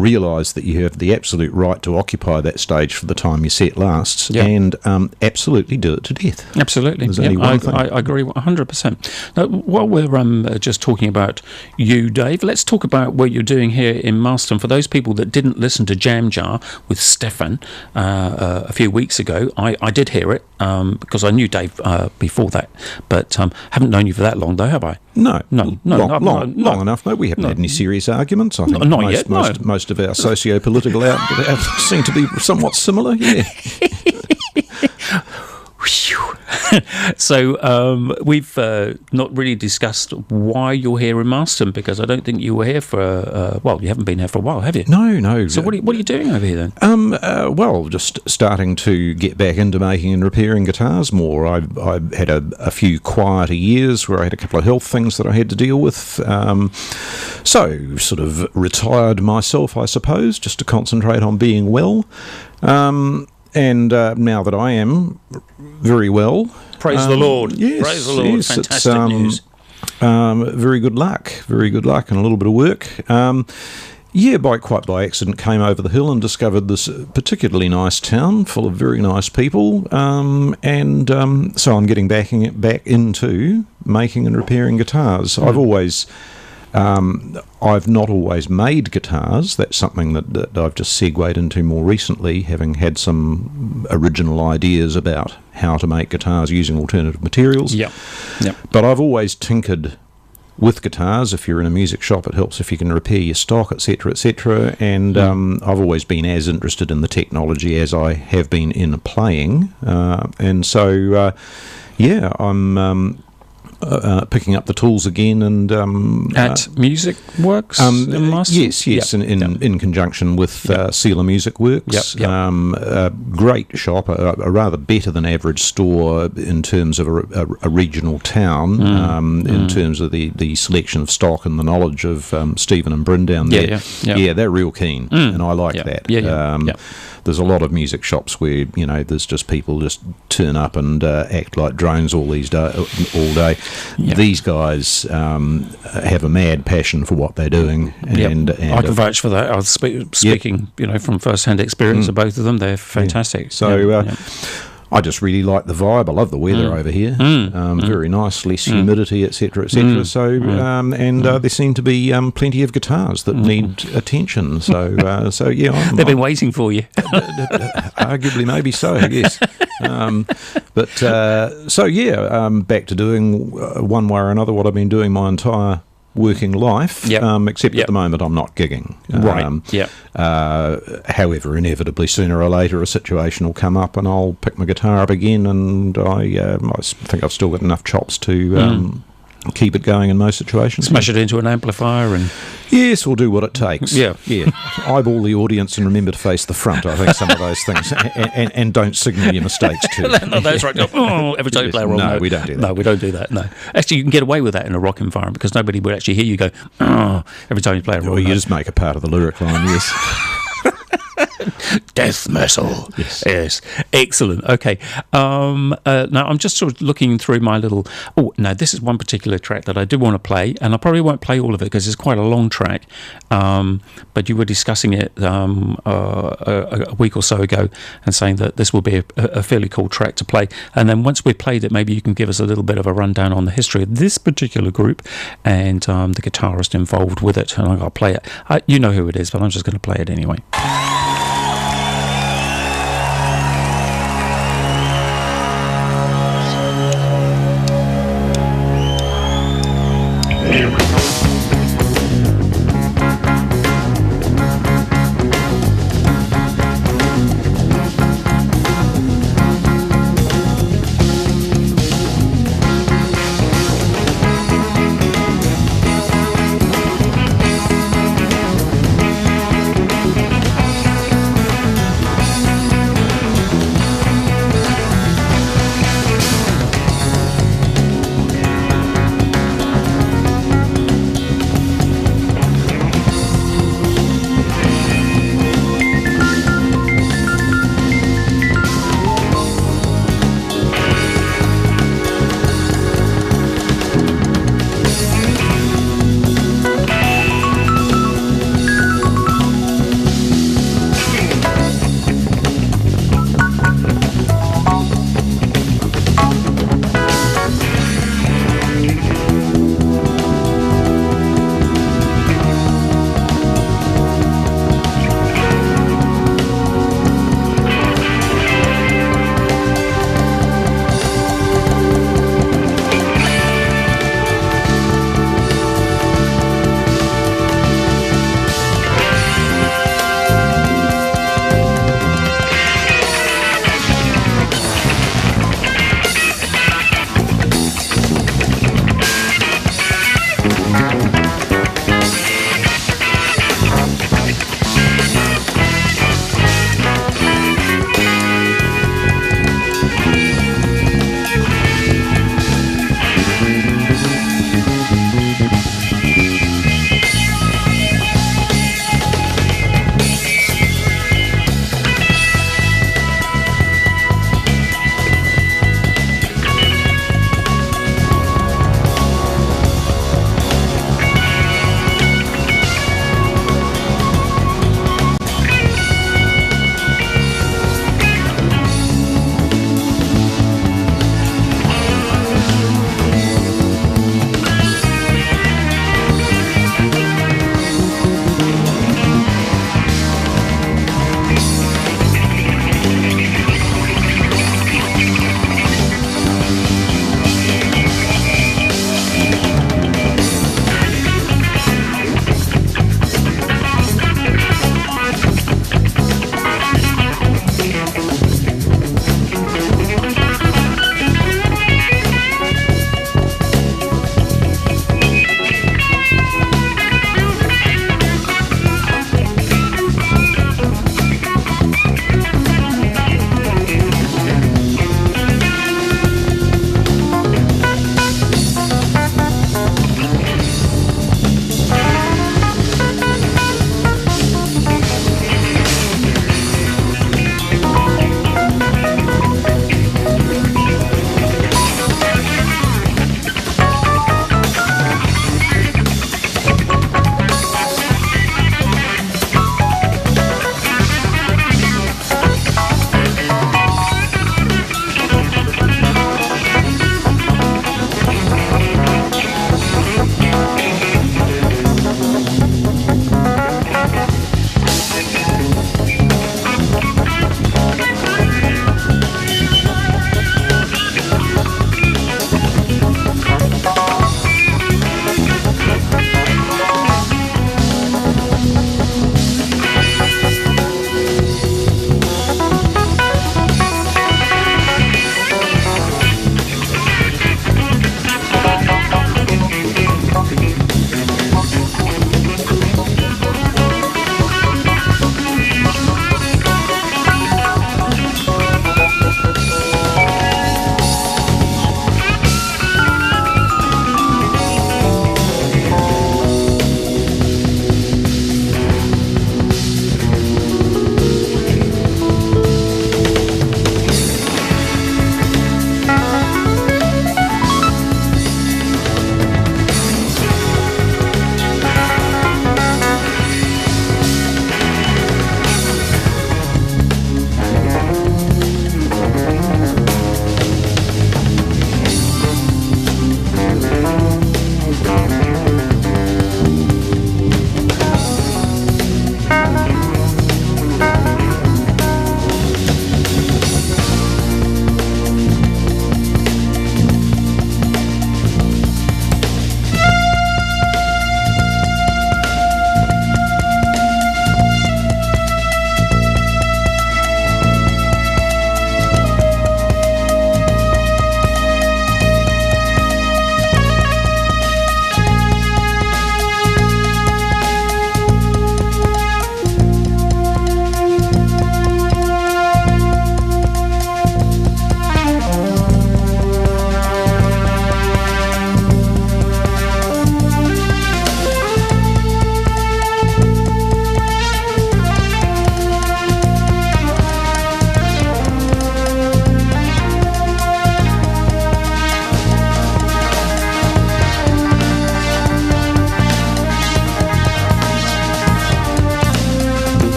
realise that you have the absolute right to occupy that stage for the time your set lasts, and absolutely do it to death. Absolutely. There's only one thing. I agree 100%. Now, while we're just talking about you, Dave, let's talk about what you're doing here in Marston. For those people that didn't listen to Jam Jar with Stefan a few weeks ago, I did hear it because I knew Dave before that, but haven't known you for that long, though, have I? No, long enough. No, we haven't had any serious arguments. I think most of our socio-political outlooks seem to be somewhat similar. Yeah. So we've not really discussed why you're here in Marston, because I don't think you were here for you haven't been here for a while, have you? No. So what are you doing over here then? Well, just starting to get back into making and repairing guitars more. I had a few quieter years where I had a couple of health things that I had to deal with, so sort of retired myself, I suppose, just to concentrate on being well. And now that I am very well, praise the Lord. Yes, praise the Lord. Yes, fantastic news. Very good luck, and a little bit of work. Quite by accident, came over the hill and discovered this particularly nice town full of very nice people, so I'm getting back into making and repairing guitars. I've not always made guitars. That's something that I've just segued into more recently, having had some original ideas about how to make guitars using alternative materials. Yep. But I've always tinkered with guitars. If you're in a music shop, it helps if you can repair your stock, etc., etc. And I've always been as interested in the technology as I have been in playing. I'm picking up the tools again, and at Music Works in Marston? Yes, in conjunction with Sealer Music Works. A great shop, a rather better than average store in terms of a regional town, in terms of the selection of stock and the knowledge of Stephen and Bryn down there. Yeah, they're real keen, and I like that. There's a lot of music shops where there's just people just turn up and act like drones all day. Yep. These guys have a mad passion for what they're doing, and I can vouch for that. I was speaking, from first-hand experience of both of them. They're fantastic. Yeah. So I just really like the vibe. I love the weather over here. Very nice, less humidity, etc., etc. So there seem to be plenty of guitars that need attention. So they've been waiting for you. Arguably, maybe so. Yes. Back to doing one way or another what I've been doing my entire working life, except at the moment I'm not gigging. However, inevitably sooner or later a situation will come up and I'll pick my guitar up again, and I think I've still got enough chops to keep it going in most situations. Smash it into an amplifier and... Yes, we'll do what it takes. Yeah. Eyeball the audience and remember to face the front, I think, some of those things. And don't signal your mistakes too. No, that's right. Every time you play a wrong note. We don't do that. No, we don't do that, no. Actually, you can get away with that in a rock environment because nobody would actually hear you go, every time you play a wrong note. You just make a part of the lyric line, yes. Death metal. Yes. Yes. Excellent. Okay. Now I'm just sort of looking through my little. Oh, no, this is one particular track that I do want to play, and I probably won't play all of it because it's quite a long track. But you were discussing it a week or so ago and saying that this will be a fairly cool track to play. And then once we've played it, maybe you can give us a little bit of a rundown on the history of this particular group and the guitarist involved with it. And I'll play it. You know who it is, but I'm just going to play it anyway.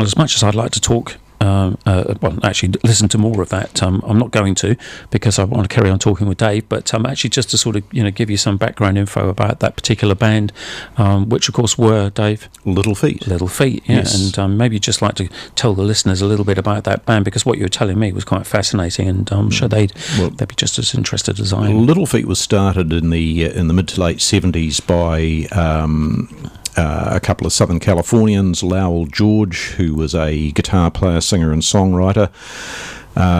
as much as I'd like to talk, actually listen to more of that, I'm not going to, because I want to carry on talking with Dave, but actually just to sort of, give you some background info about that particular band, which of course were, Dave? Little Feat. Little Feat, yeah. Yes. And maybe you'd just like to tell the listeners a little bit about that band, because what you were telling me was quite fascinating, and I'm sure they'd be just as interested as I am. Little Feat was started in the mid to late 70s by a couple of Southern Californians, Lowell George, who was a guitar player, singer and songwriter,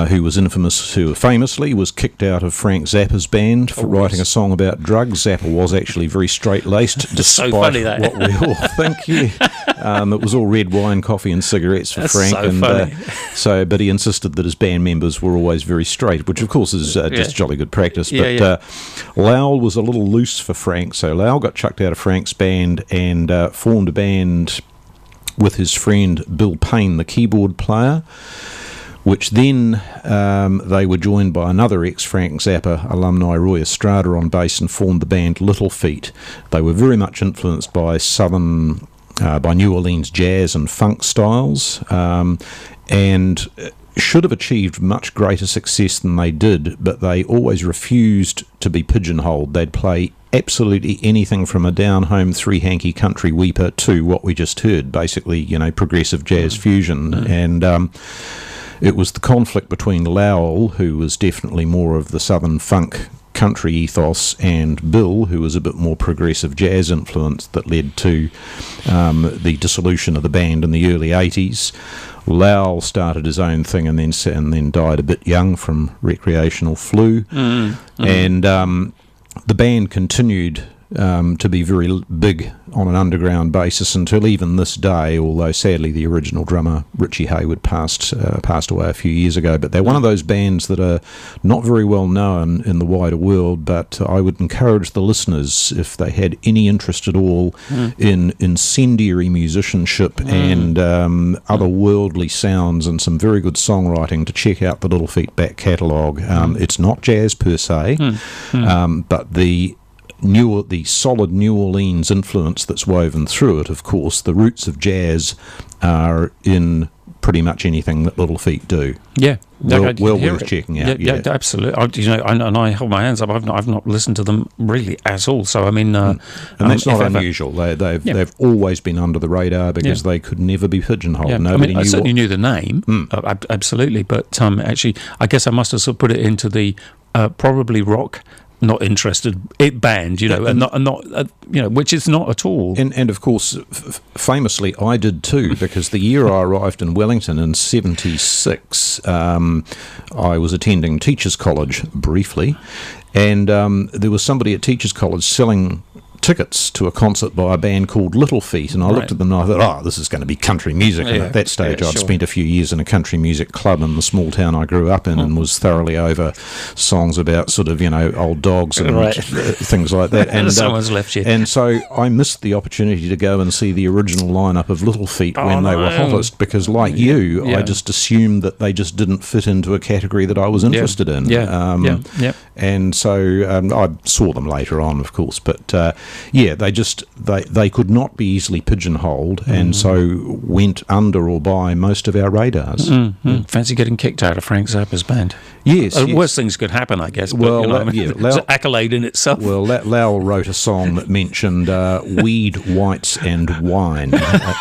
who famously was kicked out of Frank Zappa's band for writing a song about drugs. Zappa was actually very straight-laced, despite so funny, that. what we all think. It was all red wine, coffee and cigarettes for That's Frank. so funny. But he insisted that his band members were always very straight, which of course is just jolly good practice. Lowell was a little loose for Frank, so Lowell got chucked out of Frank's band and formed a band with his friend Bill Payne, the keyboard player, which then they were joined by another ex-Frank Zappa alumni, Roy Estrada, on bass, and formed the band Little Feat. They were very much influenced by by New Orleans jazz and funk styles, and should have achieved much greater success than they did, but they always refused to be pigeonholed. They'd play absolutely anything from a down-home three-hanky country weeper to what we just heard, basically, progressive jazz fusion. And it was the conflict between Lowell, who was definitely more of the southern funk country ethos, and Bill, who was a bit more progressive jazz influence, that led to the dissolution of the band in the early 80s. Lowell started his own thing and then died a bit young from recreational flu. And the band continued to be very big on an underground basis until even this day, although sadly the original drummer Richie Hayward passed away a few years ago. But they're one of those bands that are not very well known in the wider world, but I would encourage the listeners, if they had any interest at all in incendiary musicianship and otherworldly sounds and some very good songwriting, to check out the Little Feat back catalogue. It's not jazz per se, but the solid New Orleans influence that's woven through it. Of course, the roots of jazz are in pretty much anything that Little Feat do. Yeah, well worth checking out. Yeah, absolutely. And I hold my hands up. I've not listened to them really at all. So I mean, and that's not unusual. They've always been under the radar because they could never be pigeonholed. Nobody knew. I certainly knew the name, absolutely. But actually, I guess I must have sort of put it into the probably rock, not interested band, and not which is not at all. And of course, famously, I did too, because the year I arrived in Wellington in '76, I was attending Teachers College briefly, and there was somebody at Teachers College selling tickets to a concert by a band called Little Feat, and I looked at them and I thought, this is going to be country music. And at that stage I'd spent a few years in a country music club in the small town I grew up in, and was thoroughly over songs about sort of old dogs and things like that. And someone's left you. And so I missed the opportunity to go and see the original lineup of Little Feat when they were hottest, because like I just assumed that they just didn't fit into a category that I was interested in. And so I saw them later on, of course, but they could not be easily pigeonholed, and so went under or by most of our radars. Fancy getting kicked out of Frank Zappa's band? Yes. Worst things could happen, I guess. Well, it's an accolade in itself. Well, Lowell wrote a song that mentioned weed, whites, and wine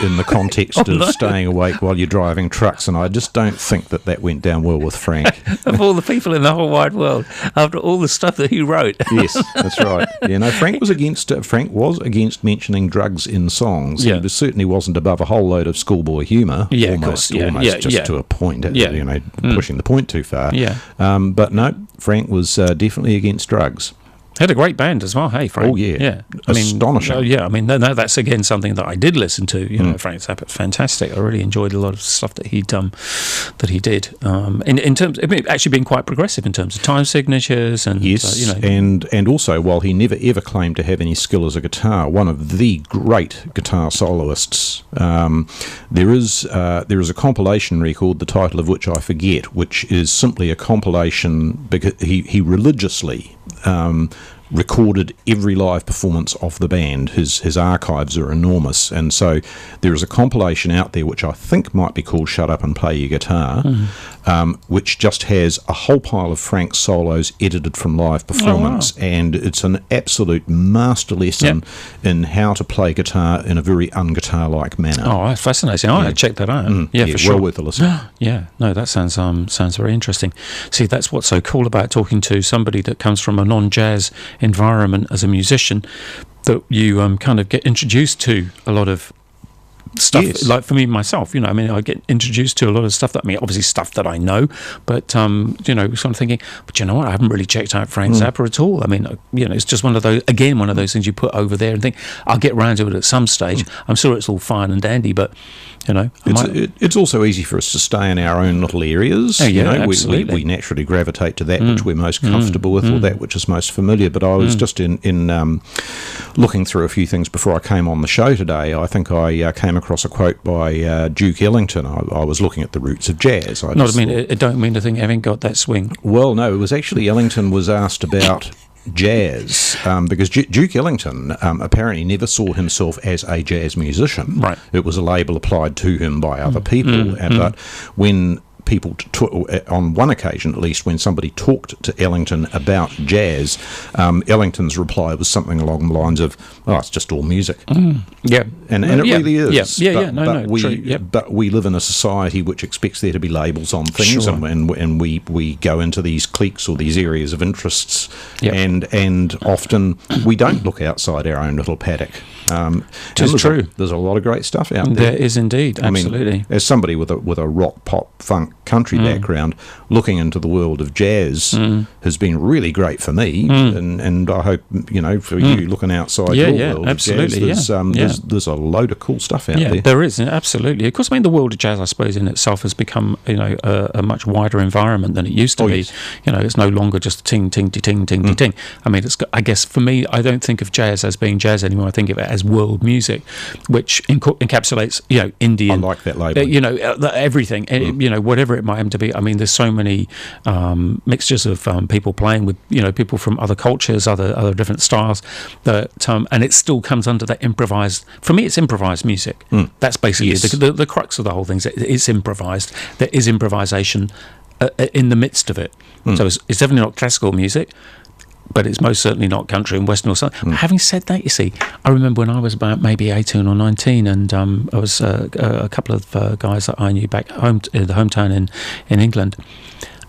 in the context of staying awake while you're driving trucks, and I just don't think that went down well with Frank. Of all the people in the whole wide world, after all the stuff that he wrote. Yes, that's right. Frank was against mentioning drugs in songs. He certainly wasn't above a whole load of schoolboy humour. Almost to a point. Pushing the point too far. But no, Frank was definitely against drugs. Had a great band as well, hey, Frank. Oh, yeah. Astonishing. No, that's again something that I did listen to. Frank Zappa, fantastic. I really enjoyed a lot of stuff that he did. In terms, actually being quite progressive in terms of time signatures and and also, while he never ever claimed to have any skill as a guitar, one of the great guitar soloists. There is a compilation record, the title of which I forget, which is simply a compilation because he religiously recorded every live performance of the band. His archives are enormous, and so there is a compilation out there which I think might be called Shut Up and Play Your Guitar, which just has a whole pile of Frank's solos edited from live performance, and it's an absolute master lesson in how to play guitar in a very un-guitar-like manner. Oh, that's fascinating. I'll check that out. For sure. Well worth a listen. Yeah, no, that sounds very interesting. See, that's what's so cool about talking to somebody that comes from a non-jazz environment as a musician, that you kind of get introduced to a lot of stuff. Like for me myself, I mean, I get introduced to a lot of stuff that, obviously stuff that I know, but so I'm thinking, but you know what, I haven't really checked out Frank Zappa at all. I mean, it's just one of those things you put over there and think, I'll get round to it at some stage. I'm sure it's all fine and dandy, but it's also easy for us to stay in our own little areas. Absolutely. We naturally gravitate to that which we're most comfortable with, or that which is most familiar. But I was just in looking through a few things before I came on the show today. I think I came across a quote by Duke Ellington. I was looking at the roots of jazz. It don't mean to think having got that swing. Well, no, it was actually Ellington was asked about jazz, because Duke Ellington apparently never saw himself as a jazz musician. Right. It was a label applied to him by other people, but when people, on one occasion at least, when somebody talked to Ellington about jazz, Ellington's reply was something along the lines of, "Oh, it's just all music." Yeah, and it really is. True. But we live in a society which expects there to be labels on things, Sure. and we go into these cliques or these areas of interests, and often we don't look outside our own little paddock. It's true. There's a lot of great stuff out there. There is indeed, absolutely. I mean, as somebody with a rock, pop, funk, country background, looking into the world of jazz has been really great for me, and I hope for you looking outside your world absolutely, of jazz, there's a load of cool stuff out there. Yeah, there is, absolutely. Of course, I mean, the world of jazz, I suppose, in itself has become a much wider environment than it used to be. Yes. It's no longer just ting ting ting ting ting. I mean, I guess for me, I don't think of jazz as being jazz anymore. I think of it as world music, which encapsulates Indian. I like that label. Everything. Whatever it might happen to be. I mean, there's so many mixtures of people playing with people from other cultures, other different styles, that and it still comes under that improvised. For me, it's improvised music. That's basically the crux of the whole thing. It's improvised. There is improvisation in the midst of it. So it's definitely not classical music, but it's most certainly not country and western or something. Having said that, you see, I remember when I was about maybe 18 or 19, and I was a couple of guys that I knew back home in the hometown in England,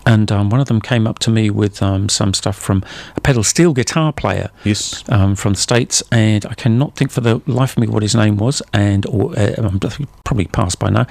and one of them came up to me with some stuff from a pedal steel guitar player from the States, and I cannot think for the life of me what his name was, and probably passed by now.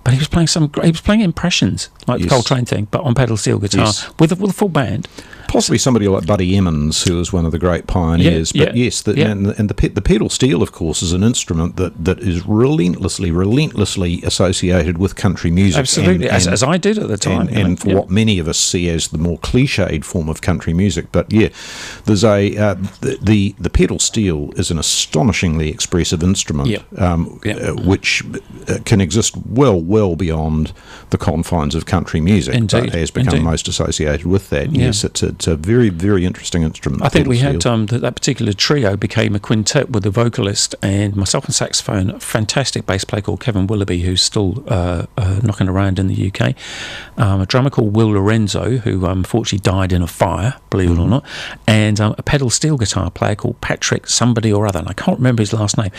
But he was playing impressions, like the Coltrane thing, but on pedal steel guitar with a full band. Possibly somebody like Buddy Emmons, who was one of the great pioneers. And the pedal steel, of course, is an instrument that is relentlessly associated with country music. Absolutely, as I did at the time. And for what many of us see as the more cliched form of country music. But there's the pedal steel is an astonishingly expressive instrument, which can exist well beyond the confines of country music. Indeed, but has become most associated with that. Yes, it's a very, very interesting instrument. I think we had that particular trio became a quintet with a vocalist and myself on saxophone, a fantastic bass player called Kevin Willoughby, who's still knocking around in the UK, a drummer called Will Lorenzo, who unfortunately died in a fire, believe it or not, and a pedal steel guitar player called Patrick somebody or other, and I can't remember his last name,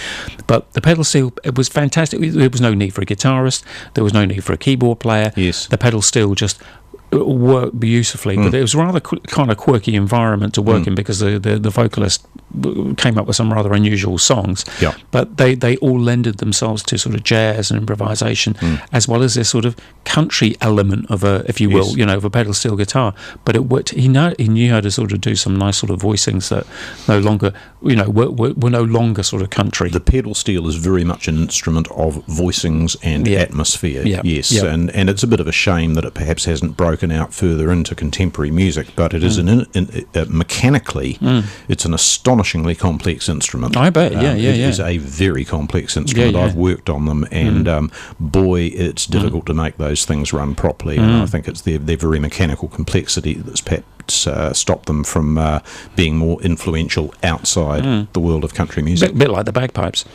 but the pedal steel, it was fantastic. There was no need for a guitarist, there was no need for a keyboard player. The pedal steel just worked beautifully, but it was a rather kind of quirky environment to work in, because the vocalist came up with some rather unusual songs, but they all lended themselves to sort of jazz and improvisation, as well as this sort of country element of a, if you will, of a pedal steel guitar. But it worked. He knew how to sort of do some nice sort of voicings that no longer were no longer sort of country. The pedal steel is very much an instrument of voicings and atmosphere. And it's a bit of a shame that it perhaps hasn't broken out further into contemporary music, but it is mechanically it's an astonishingly complex instrument. I bet. It is a very complex instrument. I've worked on them, and boy, it's difficult to make those things run properly. And I think it's their very mechanical complexity that's stopped them from being more influential outside the world of country music. A bit like the bagpipes.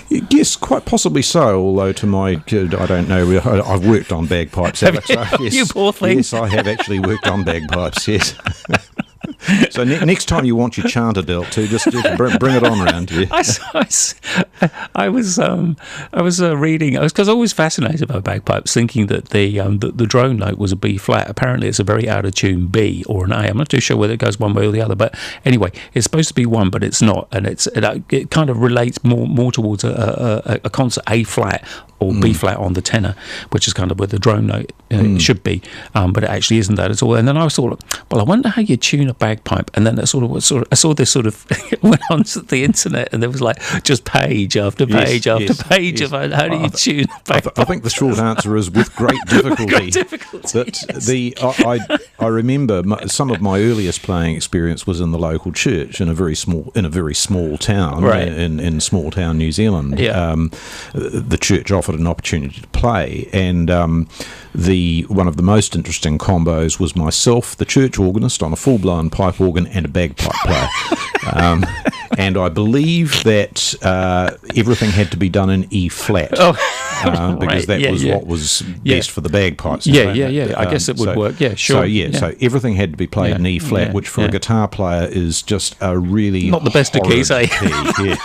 Yes, quite possibly so, although to my, I don't know, I've worked on bagpipes, Alex. Yes, you poor thing. Yes, I have actually worked on bagpipes, yes. So next time you want your chanter dealt to, just bring it on round here. I was reading, because I was fascinated by bagpipes, thinking that the drone note was a B flat. Apparently, it's a very out of tune B or an A. I'm not too sure whether it goes one way or the other, but anyway, it's supposed to be one, but it's not, and it kind of relates more towards a concert A flat or B flat on the tenor, which is kind of where the drone note should be, but it actually isn't that at all. And then I thought, well, I wonder how you tune a bagpipe. And then I saw this sort of went onto the internet, and there was like just page after page after page of how do you tune a bagpipe. I think the short answer is with great difficulty. I remember some of my earliest playing experience was in the local church in a very small town, right, in small town New Zealand. Yeah. The church offered an opportunity to play, and one of the most interesting combos was myself, the church organist, on a full-blown pipe organ and a bagpipe player. And I believe that everything had to be done in E flat, because that was what was best for the bagpipes. I guess it would work. Yeah, sure. So everything had to be played in E flat, which for a guitar player is just a really not the best of keys, eh? Key,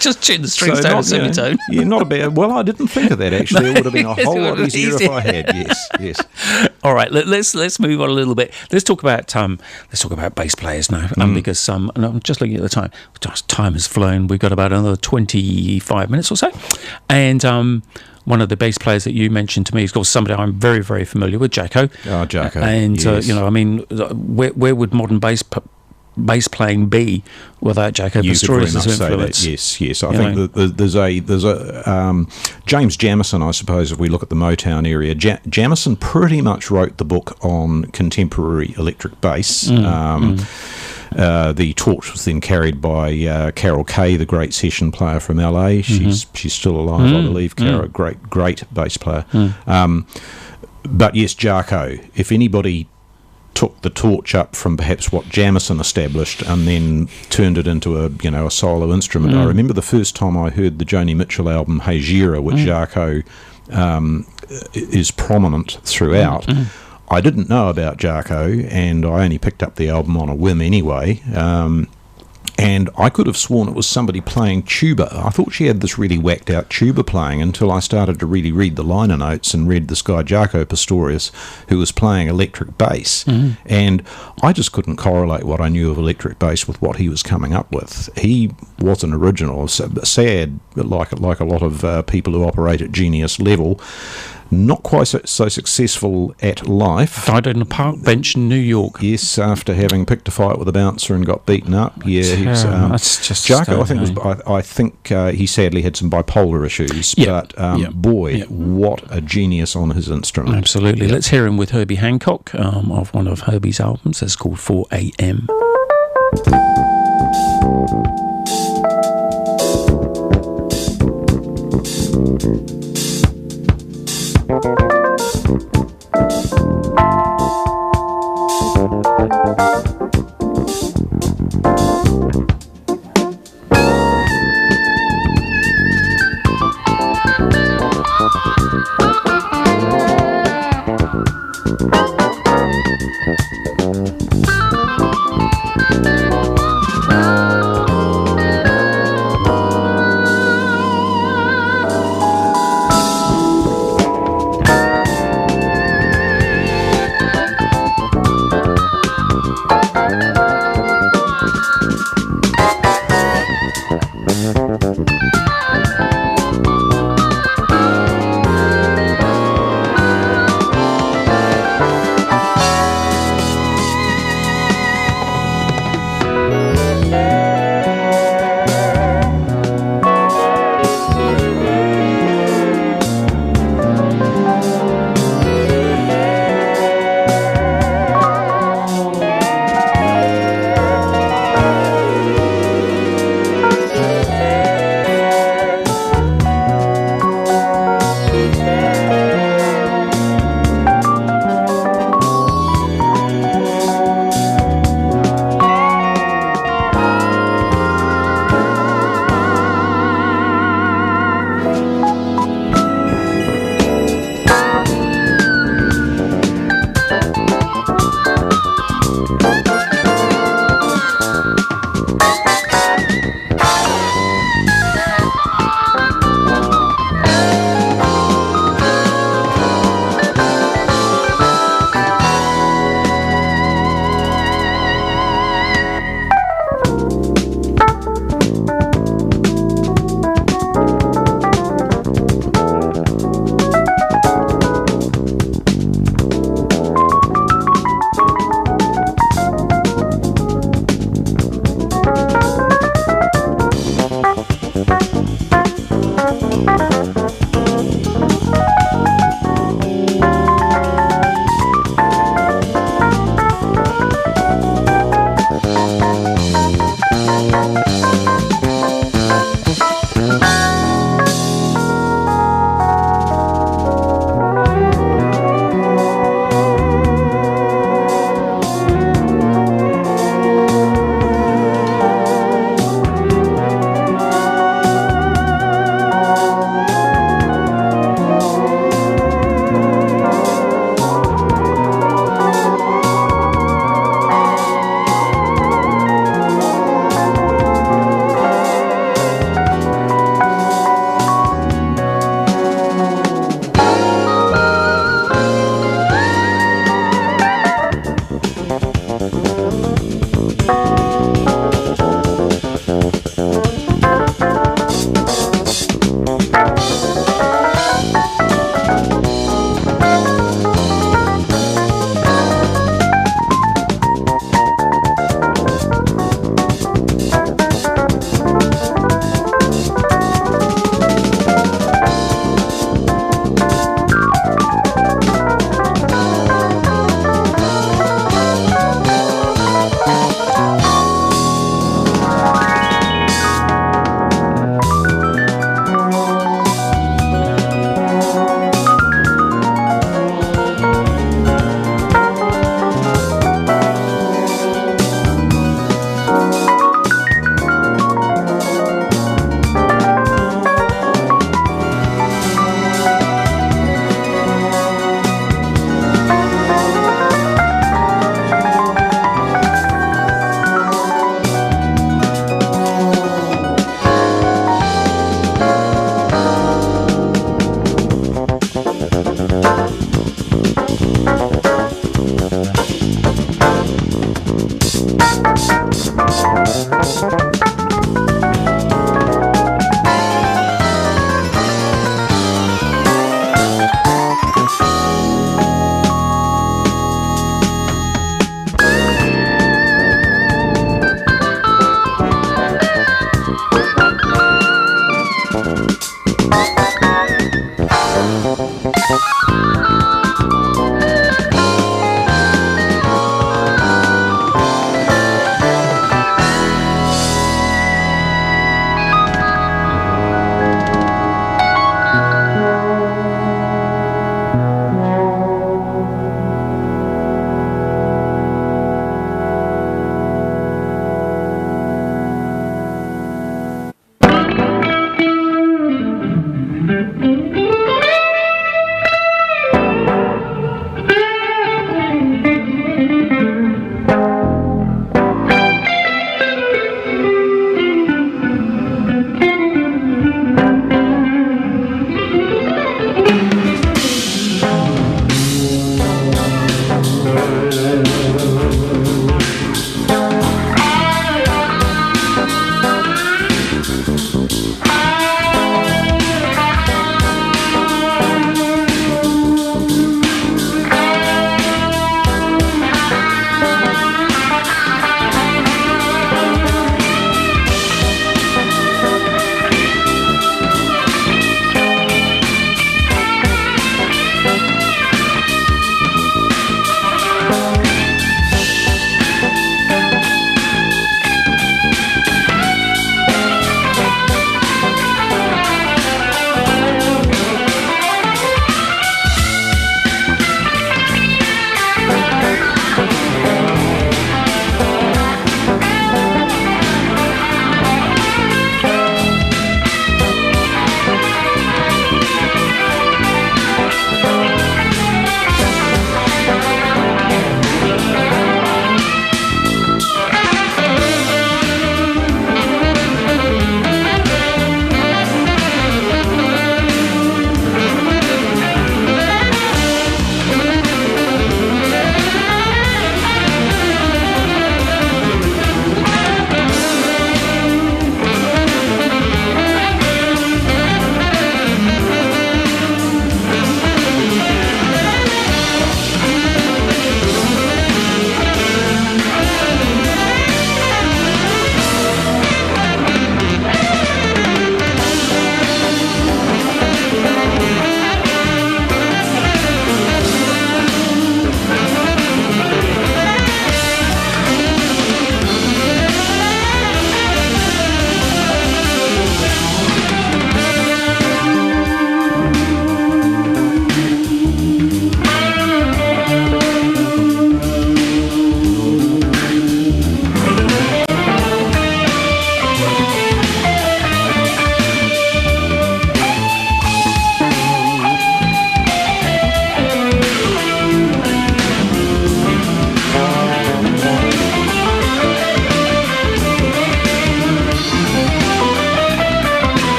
just tune the strings down to semitone. Not a bad. Well, I didn't think of that actually. It would have been a whole lot easier if I had. Yes. All right, let's move on a little bit. Let's talk about bass players now, because and I'm just looking at the time. Time has flown. We've got about another 25 minutes or so, and one of the bass players that you mentioned to me is called somebody I'm very, very familiar with, Jacko. Oh, Jacko. And yes. Where would modern bass playing be without Jacko Pastorius' influence? Yes. I think that there's a James Jamison, I suppose, if we look at the Motown area. Jamison pretty much wrote the book on contemporary electric bass. The torch was then carried by Carol Kay, the great session player from LA. She's still alive, I believe. Carol, great bass player. But yes, Jacko. If anybody took the torch up from perhaps what Jamison established and then turned it into a solo instrument. I remember the first time I heard the Joni Mitchell album Hey Gira, which Jacko is prominent throughout. I didn't know about Jacko, and I only picked up the album on a whim anyway. And I could have sworn it was somebody playing tuba. I thought she had this really whacked out tuba playing until I started to really read the liner notes and read this guy Jacko Pastorius who was playing electric bass. And I just couldn't correlate what I knew of electric bass with what he was coming up with. He wasn't original. Sad, like a lot of people who operate at genius level. Not quite so successful at life. Died on a park bench in New York. Yes, after having picked a fight with a bouncer and got beaten up. Yeah, he was, that's just Jacko. I think he sadly had some bipolar issues. But what a genius on his instrument. Absolutely. Let's hear him with Herbie Hancock of one of Herbie's albums. It's called 4 a.m.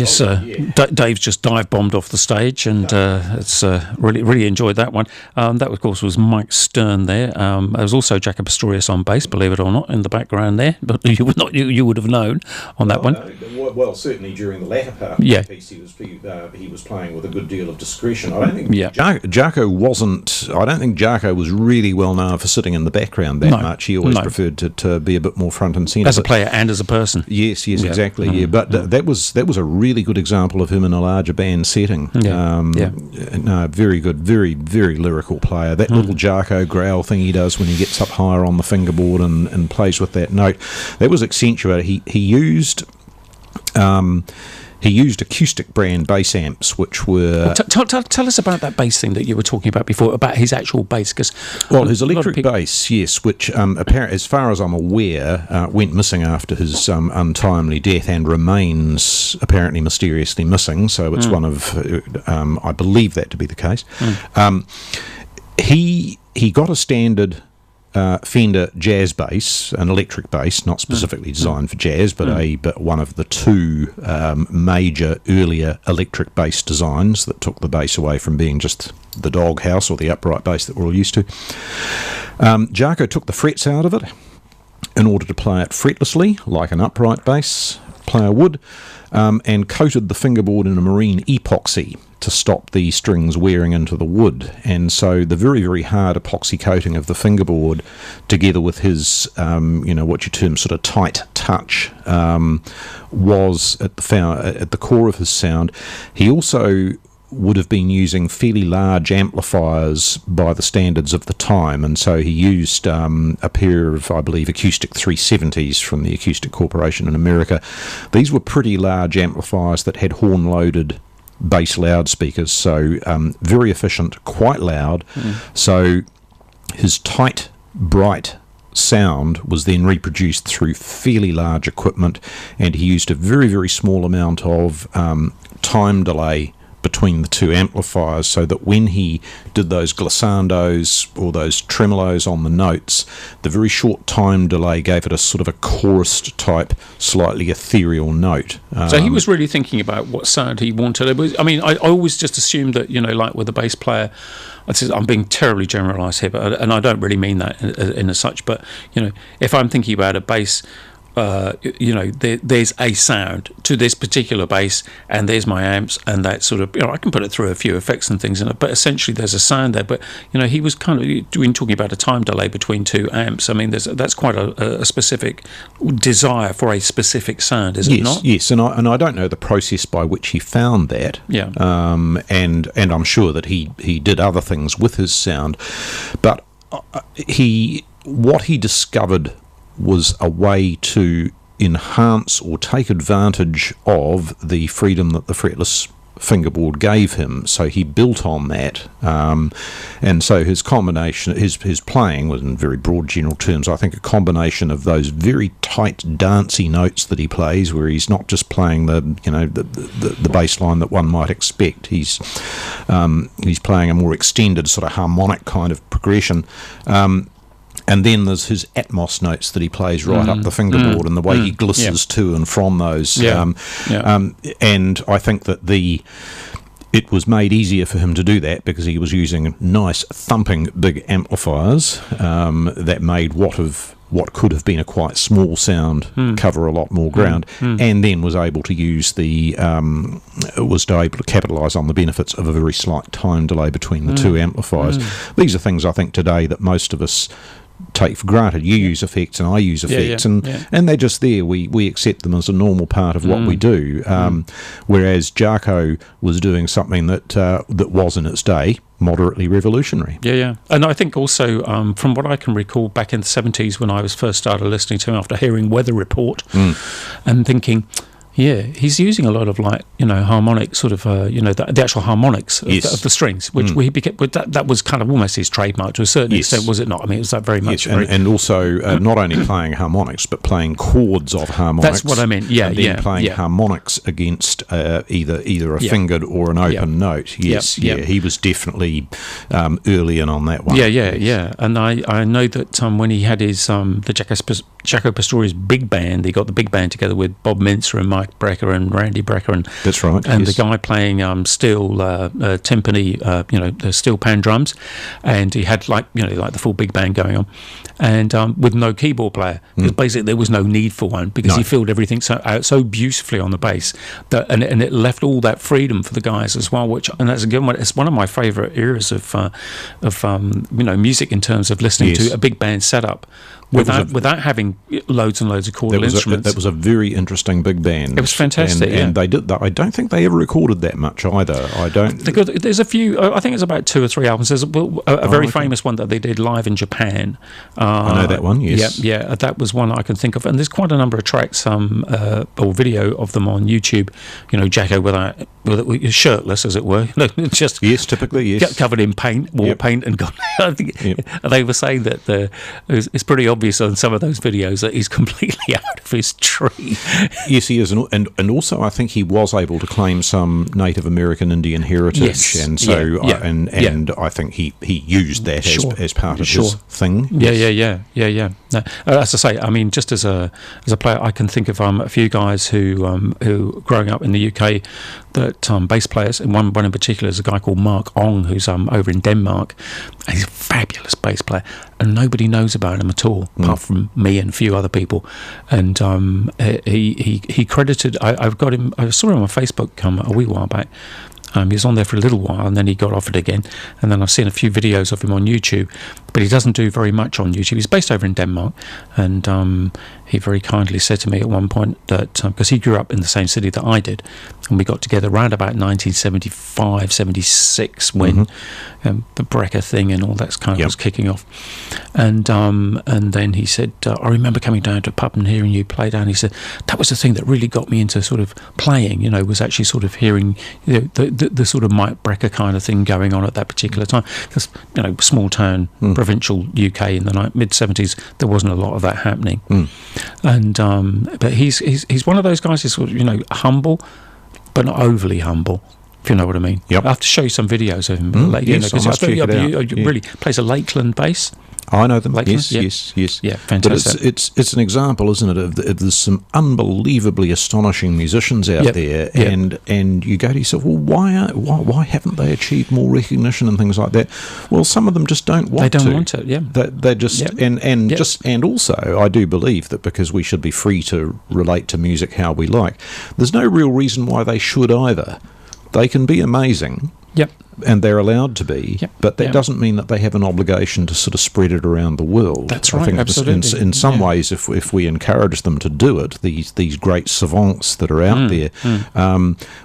Yes, Dave's just dive bombed off the stage, and it's really enjoyed that one. That, of course, was Mike Stern there. There was also Jaco Pastorius on bass, believe it or not, in the background there. But you would have known on that one. Well, certainly during the latter part of the piece, he was playing with a good deal of discretion. I don't think Jaco wasn't. I don't think Jaco was really well known for sitting in the background that much. He always preferred to be a bit more front and centre. As a player and as a person. Yes, exactly. Yeah, but that was a really good example of him in a larger band setting. No, very good, very, very lyrical player. That little Jaco growl thing he does when he gets up higher on the fingerboard and plays with that note, that was accentuated. He used acoustic brand bass amps, which were... Tell us about that bass thing that you were talking about before, about his actual bass. His electric bass, yes, which, as far as I'm aware, went missing after his untimely death and remains apparently mysteriously missing, so it's one of... I believe that to be the case. He got a standard... Fender jazz bass, an electric bass, not specifically designed for jazz, but one of the two major earlier electric bass designs that took the bass away from being just the doghouse or the upright bass that we're all used to. Jaco took the frets out of it in order to play it fretlessly, like an upright bass player would, and coated the fingerboard in a marine epoxy to stop the strings wearing into the wood. And so the very, very hard epoxy coating of the fingerboard, together with his, what you term sort of tight touch, was at the core of his sound. He also would have been using fairly large amplifiers by the standards of the time, and so he used a pair of, I believe, acoustic 370s from the Acoustic Corporation in America. These were pretty large amplifiers that had horn-loaded bass loudspeakers, so very efficient, quite loud. So his tight, bright sound was then reproduced through fairly large equipment, and he used a very, very small amount of time delay between the two amplifiers, so that when he did those glissandos or those tremolos on the notes, the very short time delay gave it a sort of a chorused type, slightly ethereal note. So he was really thinking about what sound he wanted. I always just assumed that, like with a bass player, I'm being terribly generalised here, and I don't really mean that in as such, but, if I'm thinking about a bass, there's a sound to this particular bass, and there's my amps, and that sort of, I can put it through a few effects and things in it, but essentially there's a sound there. But he was kind of talking about a time delay between two amps. I mean, that's quite a specific desire for a specific sound, is it not? Yes, and I don't know the process by which he found that. Yeah. And I'm sure that he did other things with his sound, but what he discovered was a way to enhance or take advantage of the freedom that the fretless fingerboard gave him. So he built on that, and so his combination, his playing was, in very broad general terms, I think a combination of those very tight dancey notes that he plays, where he's not just playing the bass line that one might expect. He's playing a more extended sort of harmonic kind of progression. And then there's his Atmos notes that he plays right up the fingerboard, and the way he glisses to and from those. And I think that it was made easier for him to do that because he was using nice thumping big amplifiers that made what could have been a quite small sound cover a lot more ground, and then was able to use was able to capitalise on the benefits of a very slight time delay between the two amplifiers. These are things I think today that most of us take for granted. You use effects and I use effects, and they're just there. We accept them as a normal part of what we do. Whereas Jaco was doing something that was in its day moderately revolutionary. Yeah. And I think also, from what I can recall back in the 70s when I was first started listening to him after hearing Weather Report and thinking, yeah, he's using a lot of harmonic sort of the actual harmonics of the strings, which that was kind of almost his trademark to a certain extent, was it not? I mean, it was that very much. Yes, and also not only playing harmonics, but playing chords of harmonics. That's what I meant. Yeah, and then playing harmonics against either a fingered or an open note. Yes, he was definitely early in on that one. Yeah. And I know that when he had his the Jaco Pastorius big band, he got the big band together with Bob Mintzer and Mike Jack Brecker and Randy Brecker, and that's right, and the guy playing steel timpani, the steel pan drums, and he had like the full big band going on, and with no keyboard player, because basically there was no need for one, because he filled everything so beautifully on the bass that, and it left all that freedom for the guys as well, and that's again it's one of my favourite eras of music in terms of listening to a big band setup without having loads and loads of chordal instruments. That was a very interesting big band. It was fantastic, and they did. I don't think they ever recorded that much either. I don't. There's a few. I think it's about 2 or 3 albums. There's a very famous one that they did live in Japan. I know that one. Yes. Yeah. That was one I can think of. And there's quite a number of tracks, or video of them on YouTube. Jacko without shirtless, as it were. Just typically yes, covered in paint, paint, and gone. I think they were saying that it's pretty obvious on some of those videos that he's completely out of his tree. Yes, he is, and also I think he was able to claim some Native American Indian heritage, and so I think he used that as part of his thing. Yeah. No, as I say, I mean, just as a player, I can think of a few guys who growing up in the UK, that bass players, and one in particular is a guy called Mark Ong, who's over in Denmark, and he's a fabulous bass player, and nobody knows about him at all, apart from me and a few other people. And he credited, I've got him, I saw him on Facebook a wee while back. He was on there for a little while, and then he got off it again. And then I've seen a few videos of him on YouTube, but he doesn't do very much on YouTube. He's based over in Denmark, and he very kindly said to me at one point that, because he grew up in the same city that I did, and we got together around about 1975, 76, when the Brecker thing and all that kind of was kicking off. And then he said, I remember coming down to a pub and hearing you play down. He said, that was the thing that really got me into sort of playing, was actually sort of hearing the sort of Mike Brecker kind of thing going on at that particular time. Because, small town, provincial UK in the mid-70s, there wasn't a lot of that happening. And but he's one of those guys who's sort of, humble, but not overly humble, if you know what I mean. Yep. I have to show you some videos of him. Yes, I must check it out. Really plays a Lakeland bass. I know them. Lakeland? Yes. Yeah, fantastic. But it's an example, isn't it? There's some unbelievably astonishing musicians out there, and you go to yourself, well, why haven't they achieved more recognition and things like that? Well, some of them just don't want to. They don't want it. Yeah. They just and also I do believe that because we should be free to relate to music how we like, there's no real reason why they should either. They can be amazing. Yep. And they're allowed to be, but that doesn't mean that they have an obligation to sort of spread it around the world. That's right, I think absolutely. In some ways, if we encourage them to do it, these great savants that are out there,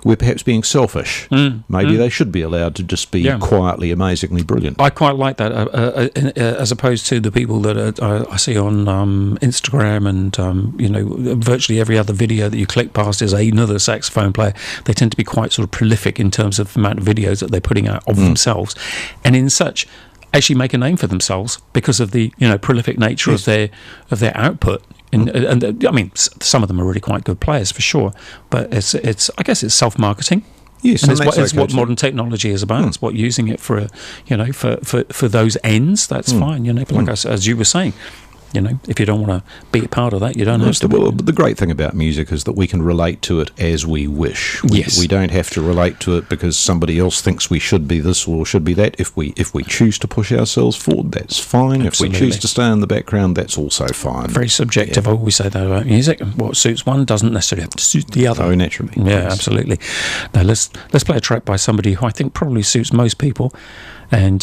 we're perhaps being selfish. Maybe they should be allowed to just be quietly, amazingly brilliant. I quite like that, as opposed to the people that I see on Instagram and virtually every other video that you click past is another saxophone player. They tend to be quite sort of prolific in terms of the amount of videos that they're putting out of themselves, and in such actually make a name for themselves because of the prolific nature of their output. And I mean, some of them are really quite good players for sure, but it's I guess it's self-marketing. Yes, and it's what modern technology is about. It's what using it for for those ends. That's fine. But like as you were saying, if you don't want to be a part of that, you don't have to. Well, the great thing about music is that we can relate to it as we wish. We don't have to relate to it because somebody else thinks we should be this or should be that. If we choose to push ourselves forward, that's fine. Absolutely. If we choose to stay in the background, that's also fine. Very subjective. I always say that about music. What suits one doesn't necessarily have to suit the other. Oh, naturally. Yeah, absolutely. Now let's play a track by somebody who I think probably suits most people, and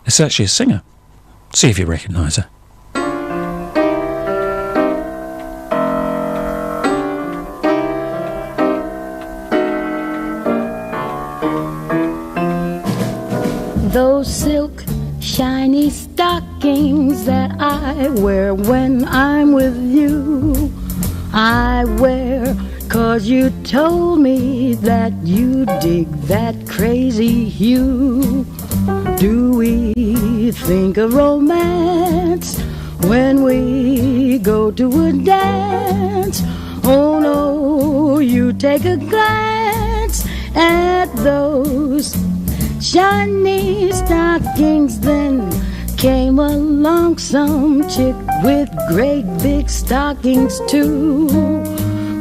it's actually a singer. See if you recognise her. Those silk, shiny stockings that I wear when I'm with you, I wear 'cause you told me that you dig that crazy hue. Do we think of romance when we go to a dance? Oh no, you take a glance at those shiny stockings, then came along some chick with great big stockings too.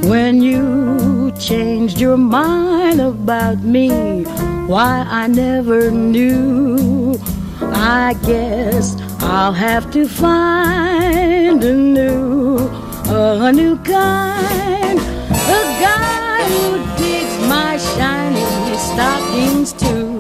when you changed your mind about me. Why, I never knew. I guess I'll have to find a new kind, a guy who digs my shiny stockings too.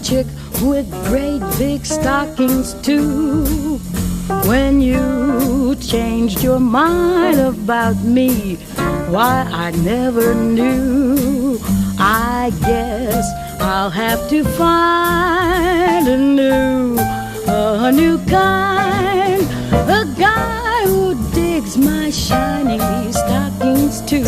Chick with great big stockings too. When you changed your mind about me, why, I never knew. I guess I'll have to find a new kind, a guy who digs my shiny stockings too.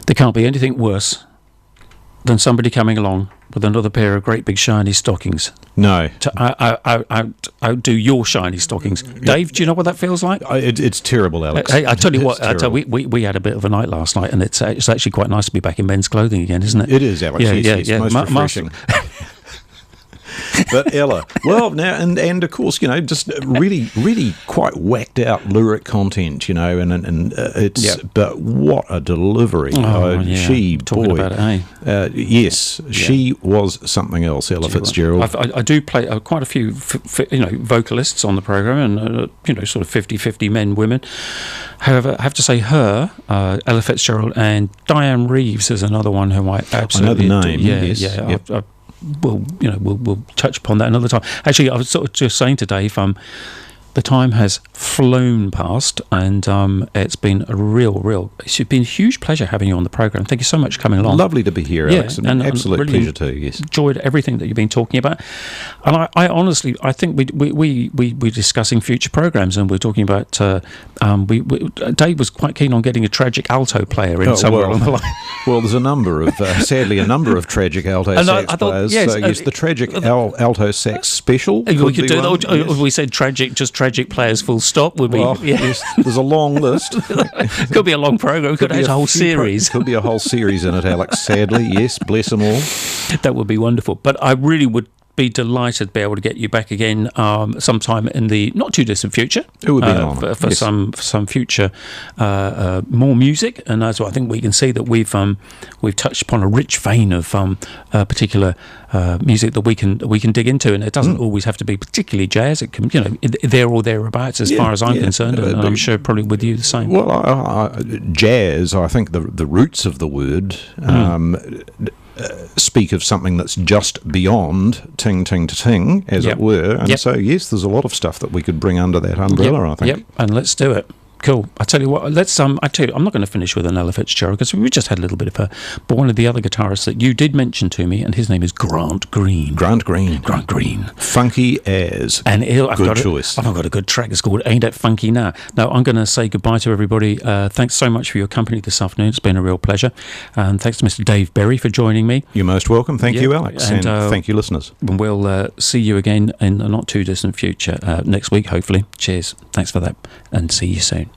There can't be anything worse than somebody coming along with another pair of great big shiny stockings. No. To outdo your shiny stockings. Dave, do you know what that feels like? It's terrible, Alex. Hey, I tell you what, we had a bit of a night last night, and it's actually quite nice to be back in men's clothing again, isn't it? It is, Alex. Yes, most refreshing. But Ella, well, now and of course, just really quite whacked out lyric content, and it's but what a delivery! She, talking boy, about it, eh? Yes, she was something else, Ella Fitzgerald. I do play quite a few, vocalists on the program, and sort of 50-50 men, women. However, I have to say, Ella Fitzgerald, and Diane Reeves is another one who I absolutely know the name. Adore. Yes. Yep. We'll touch upon that another time. Actually, I was sort of just saying to Dave, the time has flown past, and it's been it's been a huge pleasure having you on the program. Thank you so much for coming along. Lovely to be here, Alex. An absolute really pleasure too. Yes, enjoyed everything that you've been talking about, and I honestly, I think we're discussing future programs, and we're talking about. Dave was quite keen on getting a tragic alto player in somewhere along the line. Well, there's sadly a number of tragic alto sax players. Yes, the tragic alto sax special. We could do that. We said just tragic players full stop would be yes, there's a long list. Could be a long program. Could have a whole series. Could be a whole series in it, Alex, sadly. Yes, bless them all. That would be wonderful. But I really would be delighted to be able to get you back again sometime in the not too distant future. It would be an honour for some future more music, and as well, I think we can see that we've touched upon a rich vein of particular music that we can dig into, and it doesn't always have to be particularly jazz. It can there or thereabouts as far as I'm concerned, and I'm sure probably with you the same. Well, jazz, I think the roots of the word. Speak of something that's just beyond ting, ting to ting, as it were. And so, yes, there's a lot of stuff that we could bring under that umbrella, I think. Yep, and let's do it. Cool. I tell you what. Let's. I tell you, I'm not going to finish with an Ella Fitzgerald because we just had a little bit of her. But one of the other guitarists that you did mention to me, and his name is Grant Green. Grant Green. Grant Green. Funky airs. And I've good got choice. I've got a good track. It's called "Ain't That Funky Now." Now I'm going to say goodbye to everybody. Thanks so much for your company this afternoon. It's been a real pleasure. And thanks to Mr. Dave Berry for joining me. You're most welcome. Thank you, Alex, and thank you, listeners. We'll see you again in the not too distant future next week, hopefully. Cheers. Thanks for that, and see you soon.